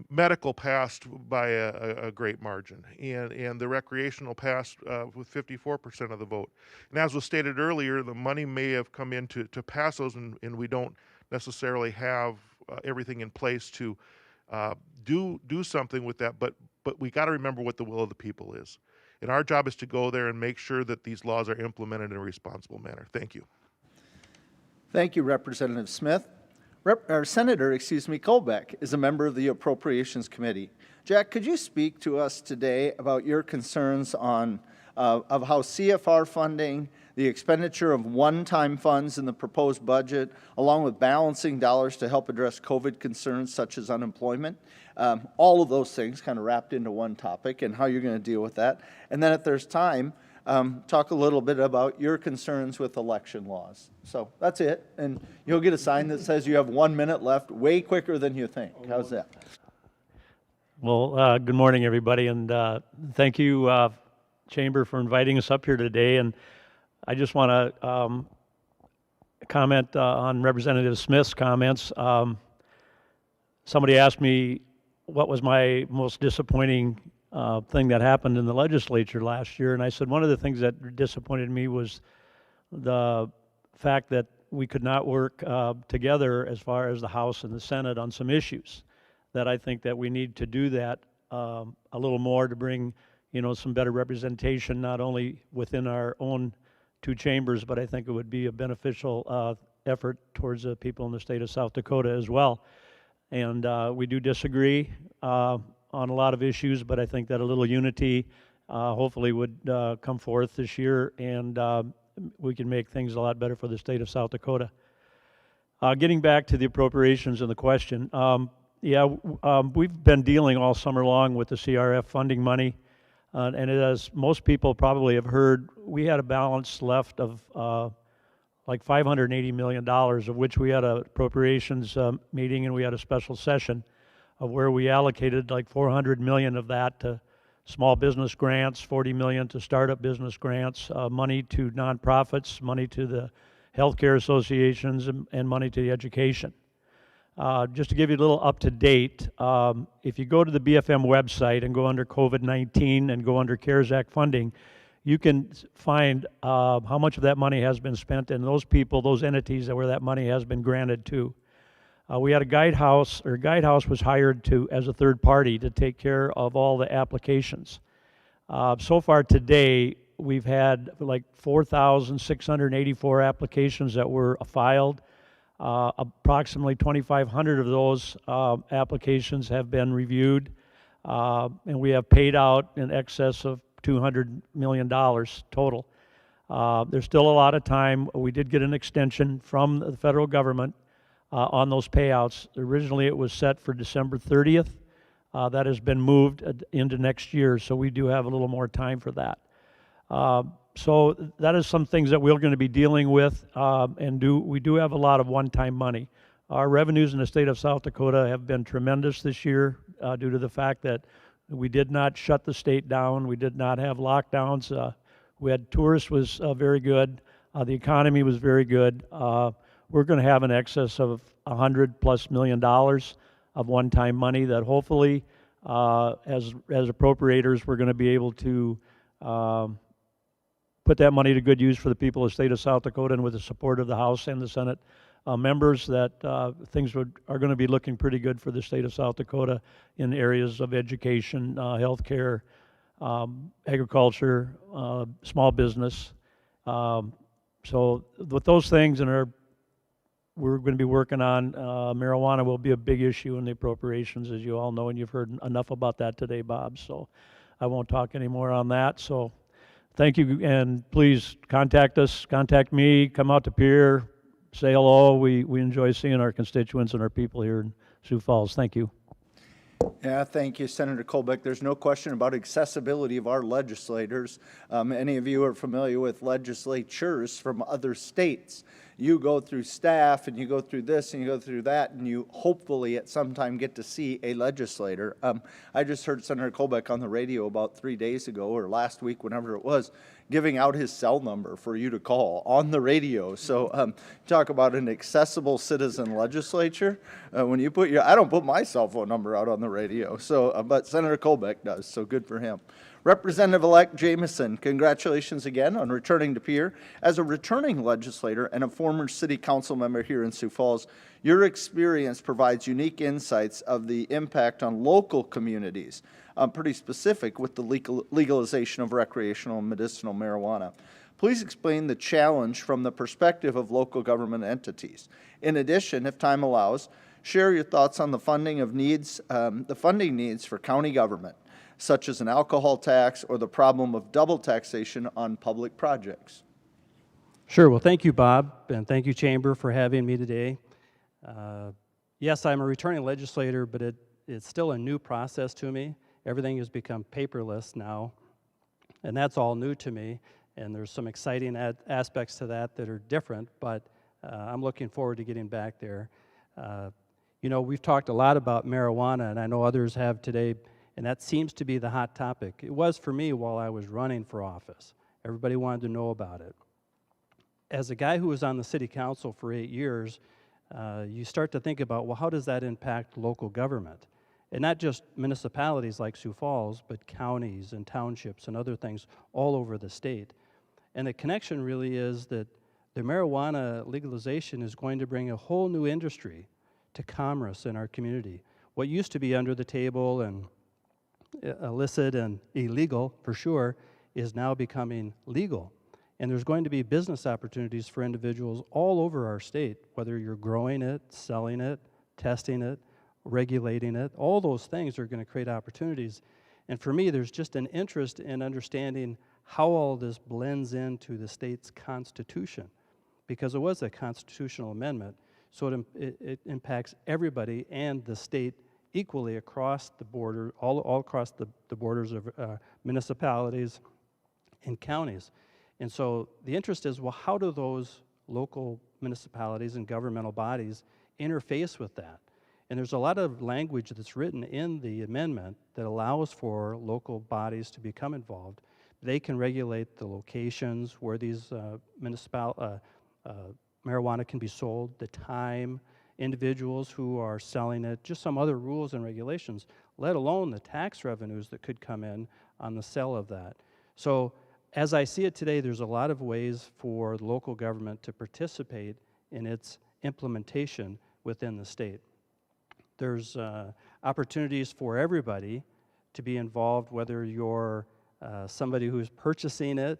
Medical passed by a great margin, and the recreational passed with 54% of the vote. And as was stated earlier, the money may have come in to pass those, and we don't necessarily have everything in place to do something with that, but we got to remember what the will of the people is. And our job is to go there and make sure that these laws are implemented in a responsible manner. Thank you. Thank you, Representative Smith. Senator Colbeck is a member of the Appropriations Committee. Jack, could you speak to us today about your concerns on of how CFR funding, the expenditure of one-time funds in the proposed budget, along with balancing dollars to help address COVID concerns such as unemployment, all of those things kind of wrapped into one topic, and how you're going to deal with that. And then if there's time, talk a little bit about your concerns with election laws. So that's it, and you'll get a sign that says you have 1 minute left, way quicker than you think. How's that? Well, good morning, everybody, and thank you, Chamber, for inviting us up here today. And I just want to comment on Representative Smith's comments. Somebody asked me what was my most disappointing thing that happened in the legislature last year, and I said one of the things that disappointed me was the fact that we could not work together as far as the House and the Senate on some issues. That I think that we need to do that a little more to bring, you know, some better representation, not only within our own two chambers, but I think it would be a beneficial effort towards the people in the state of South Dakota as well. And we do disagree on a lot of issues, but I think that a little unity hopefully would come forth this year, and we can make things a lot better for the state of South Dakota. Getting back to the appropriations and the question, we've been dealing all summer long with the CRF funding money, and as most people probably have heard, we had a balance left of like $580 million, of which we had a appropriations meeting, and we had a special session of where we allocated like $400 million of that to small business grants, $40 million to startup business grants, money to nonprofits, money to the healthcare associations, and money to the education. Just to give you a little up to date, if you go to the BFM website and go under COVID-19 and go under CARES Act funding, you can find how much of that money has been spent and those people, those entities where that money has been granted to. We had a guidehouse, or Guidehouse was hired as a third party to take care of all the applications. So far today, we've had like 4,684 applications that were filed. Approximately 2,500 of those applications have been reviewed, and we have paid out in excess of $200 million total. There's still a lot of time. We did get an extension from the federal government on those payouts. Originally, it was set for December 30th. That has been moved into next year, so we do have a little more time for that. So that is some things that we're going to be dealing with, and we do have a lot of one-time money. Our revenues in the state of South Dakota have been tremendous this year due to the fact that we did not shut the state down. We did not have lockdowns. We had tourists was very good. The economy was very good. We're going to have an excess of $100+ million of one-time money that hopefully, as appropriators, we're going to be able to put that money to good use for the people of the state of South Dakota, and with the support of the House and the Senate members, that things are going to be looking pretty good for the state of South Dakota in areas of education, healthcare, agriculture, small business. So with those things, we're going to be working on marijuana will be a big issue in the appropriations, as you all know, and you've heard enough about that today, Bob. So I won't talk any more on that. So thank you, and please contact us, contact me, come out to Pier, say hello. We enjoy seeing our constituents and our people here in Sioux Falls. Thank you. Yeah, thank you, Senator Colbeck. There's no question about accessibility of our legislators. Any of you are familiar with legislatures from other states. You go through staff, and you go through this, and you go through that, and you hopefully at some time get to see a legislator. I just heard Senator Colbeck on the radio about 3 days ago, or last week, whenever it was, giving out his cell number for you to call on the radio. So talk about an accessible citizen legislature. When you put I don't put my cell phone number out on the radio, so but Senator Colbeck does, so good for him. Representative-elect Jamison, congratulations again on returning to Pier. As a returning legislator and a former city council member here in Sioux Falls, your experience provides unique insights of the impact on local communities, pretty specific with the legalization of recreational and medicinal marijuana. Please explain the challenge from the perspective of local government entities. In addition, if time allows, share your thoughts on the funding needs for county government, such as an alcohol tax or the problem of double taxation on public projects. Sure. Well, thank you, Bob, and thank you, Chamber, for having me today. Yes, I'm a returning legislator, but it's still a new process to me. Everything has become paperless now, and that's all new to me, and there's some exciting aspects to that are different, but I'm looking forward to getting back there. You know, we've talked a lot about marijuana, and I know others have today, and that seems to be the hot topic. It was for me while I was running for office. Everybody wanted to know about it. As a guy who was on the city council for 8 years, you start to think about, well, how does that impact local government? And not just municipalities like Sioux Falls, but counties and townships and other things all over the state. And the connection really is that the marijuana legalization is going to bring a whole new industry to commerce in our community. What used to be under the table and illicit and illegal, for sure, is now becoming legal. And there's going to be business opportunities for individuals all over our state, whether you're growing it, selling it, testing it, regulating it. All those things are going to create opportunities. And for me, there's just an interest in understanding how all this blends into the state's constitution, because it was a constitutional amendment, so it impacts everybody and the state equally across the border, all across the borders of municipalities and counties. And so the interest is, well, how do those local municipalities and governmental bodies interface with that? And there's a lot of language that's written in the amendment that allows for local bodies to become involved. They can regulate the locations where these marijuana can be sold, the time, individuals who are selling it, just some other rules and regulations, let alone the tax revenues that could come in on the sale of that. So as I see it today, there's a lot of ways for the local government to participate in its implementation within the state. There's opportunities for everybody to be involved, whether you're somebody who's purchasing it,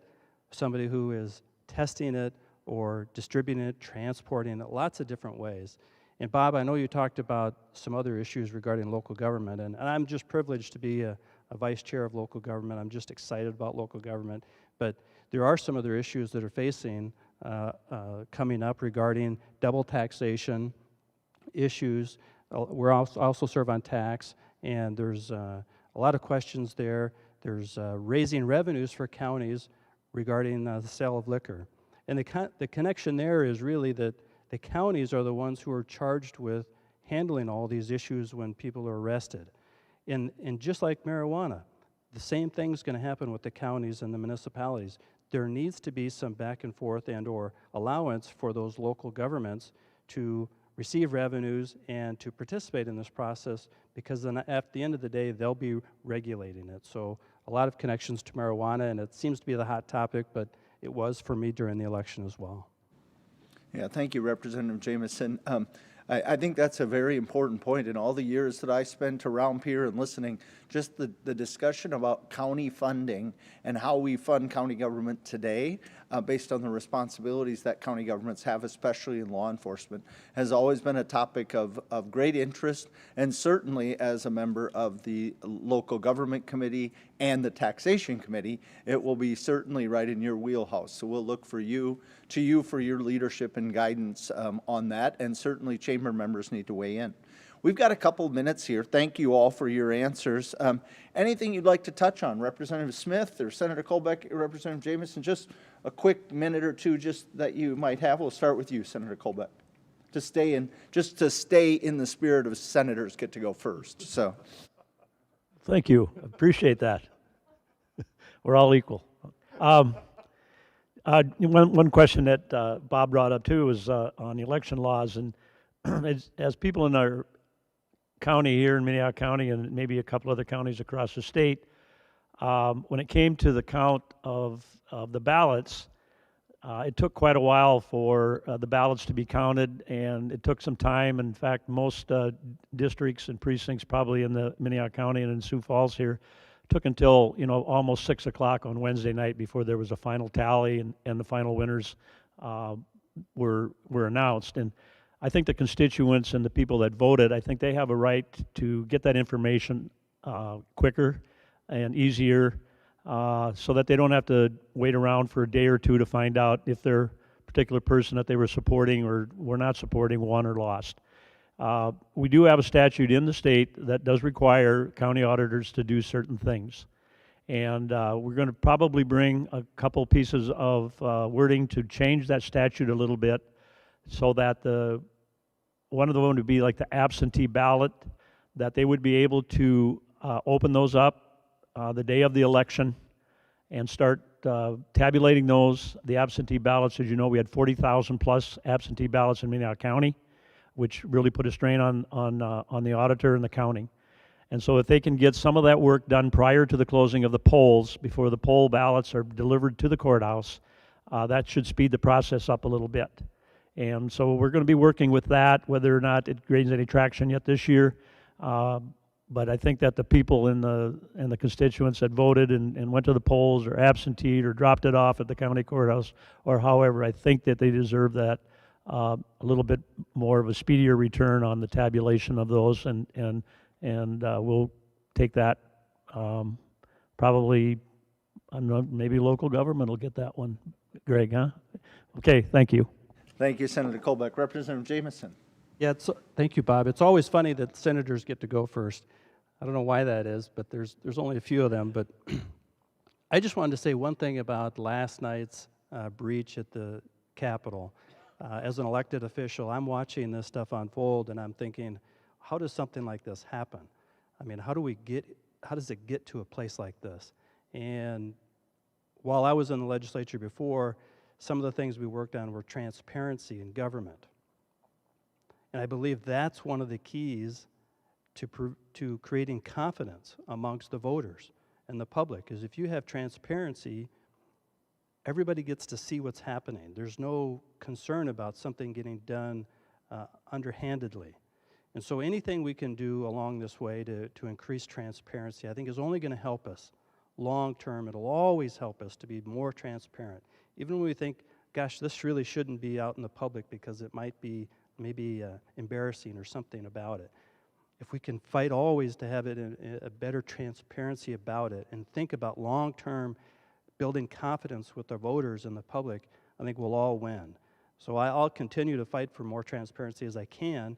somebody who is testing it, or distributing it, transporting it, lots of different ways. And Bob, I know you talked about some other issues regarding local government, and I'm just privileged to be a vice chair of local government. I'm just excited about local government, but there are some other issues that are facing coming up regarding double taxation issues. We're also serve on tax, and there's a lot of questions there. There's raising revenues for counties regarding the sale of liquor. And the connection there is really that the counties are the ones who are charged with handling all these issues when people are arrested. And just like marijuana, the same thing's going to happen with the counties and the municipalities. There needs to be some back and forth and or allowance for those local governments to receive revenues and to participate in this process, because then at the end of the day, they'll be regulating it. So a lot of connections to marijuana, and it seems to be the hot topic, but it was for me during the election as well. Yeah, thank you, Representative Jameson. I think that's a very important point. In all the years that I spent around here and listening, just the discussion about county funding and how we fund county government today based on the responsibilities that county governments have, especially in law enforcement, has always been a topic of great interest. And certainly as a member of the local government committee and the taxation committee, it will be certainly right in your wheelhouse. So we'll look for you for your leadership and guidance on that, and certainly chamber members need to weigh in. We've got a couple of minutes here. Thank you all for your answers. Anything you'd like to touch on, Representative Smith or Senator Colbeck, Representative Jameson? Just a quick minute or two just that you might have. We'll start with you, Senator Colbeck. To stay in the spirit of senators get to go first. So, thank you. Appreciate that. We're all equal. One question that Bob brought up too was on the election laws, and as people in our county here in Minnehaha County and maybe a couple other counties across the state, when it came to the count of the ballots, it took quite a while for the ballots to be counted, and it took some time. In fact, most districts and precincts probably in the Minnehaha County and in Sioux Falls here took until almost 6 o'clock on Wednesday night before there was a final tally and the final winners were announced. And I think the constituents and the people that voted, I think they have a right to get that information quicker and easier so that they don't have to wait around for a day or two to find out if their particular person that they were supporting or were not supporting won or lost. We do have a statute in the state that does require county auditors to do certain things. And we're going to probably bring a couple pieces of wording to change that statute a little bit so that one of them would be like the absentee ballot, that they would be able to open those up the day of the election and start tabulating those. The absentee ballots, as you know, we had 40,000 plus absentee ballots in Minnehaha County, which really put a strain on the auditor and the counting. And so if they can get some of that work done prior to the closing of the polls, before the poll ballots are delivered to the courthouse, that should speed the process up a little bit. And so we're going to be working with that, whether or not it gains any traction yet this year. But I think that the people and the constituents that voted and went to the polls or absenteed or dropped it off at the county courthouse or however, I think that they deserve that a little bit more of a speedier return on the tabulation of those, and we'll take that probably, I don't know, maybe local government will get that one. Greg, huh? Okay, thank you. thank you, Senator Colbeck. Representative Jameson. Yeah, thank you, Bob. It's always funny that senators get to go first. I don't know why that is, but there's only a few of them. But I just wanted to say one thing about last night's breach at the Capitol. As an elected official, I'm watching this stuff unfold, and I'm thinking, how does something like this happen? I mean, how does it get to a place like this? And while I was in the legislature before, some of the things we worked on were transparency in government. And I believe that's one of the keys to creating confidence amongst the voters and the public, is if you have transparency, everybody gets to see what's happening. There's no concern about something getting done underhandedly. And so anything we can do along this way to increase transparency, I think is only going to help us long term. It'll always help us to be more transparent. Even when we think, gosh, this really shouldn't be out in the public because it might be maybe embarrassing or something about it. If we can fight always to have it in a better transparency about it and think about long-term building confidence with our voters and the public, I think we'll all win. So I'll continue to fight for more transparency as I can,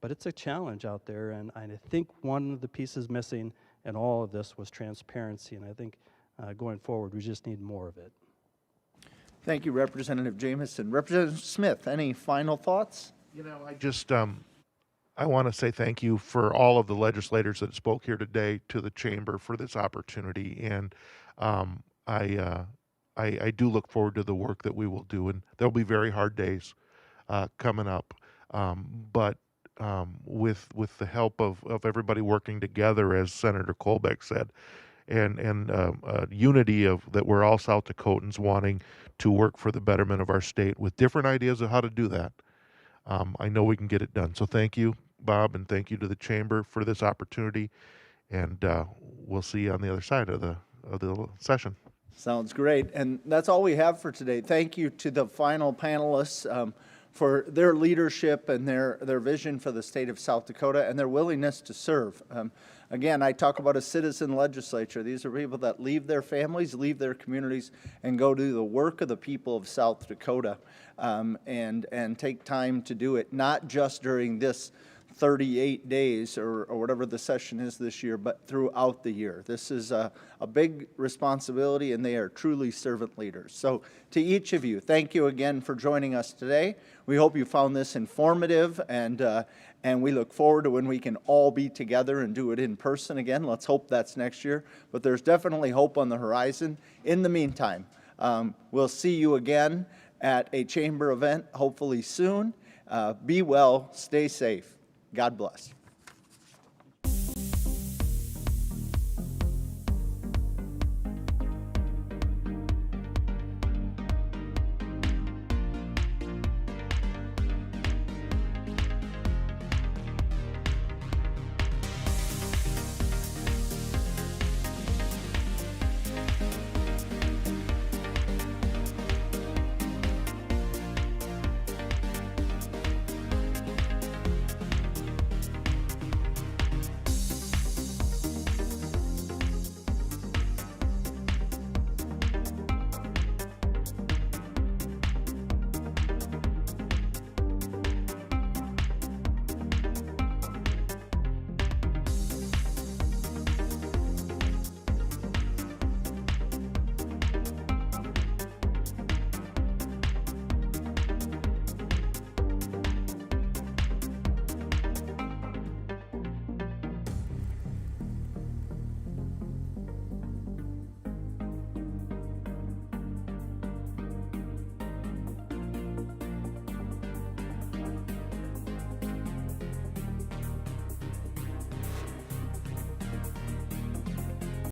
but it's a challenge out there, and I think one of the pieces missing in all of this was transparency, and I think going forward we just need more of it. Thank you, Representative Jamison. Representative Smith, any final thoughts? You know, I just I want to say thank you for all of the legislators that spoke here today, to the chamber for this opportunity, and I do look forward to the work that we will do, and there'll be very hard days coming up, but with the help of everybody working together, as Senator Colbeck said, and unity that we're all South Dakotans wanting to work for the betterment of our state with different ideas of how to do that. I know we can get it done. So thank you, Bob, and thank you to the chamber for this opportunity, and we'll see you on the other side of the session. Sounds great. And that's all we have for today. Thank you to the final panelists for their leadership and their vision for the state of South Dakota and their willingness to serve. Again, I talk about a citizen legislature. These are people that leave their families, leave their communities, and go do the work of the people of South Dakota, and take time to do it, not just during this 38 days or whatever the session is this year, but throughout the year. This is a big responsibility, and they are truly servant leaders. So to each of you, thank you again for joining us today. We hope you found this informative, and we look forward to when we can all be together and do it in person again. Let's hope that's next year, but there's definitely hope on the horizon. In the meantime, we'll see you again at a chamber event, hopefully soon. Be well, stay safe. God bless.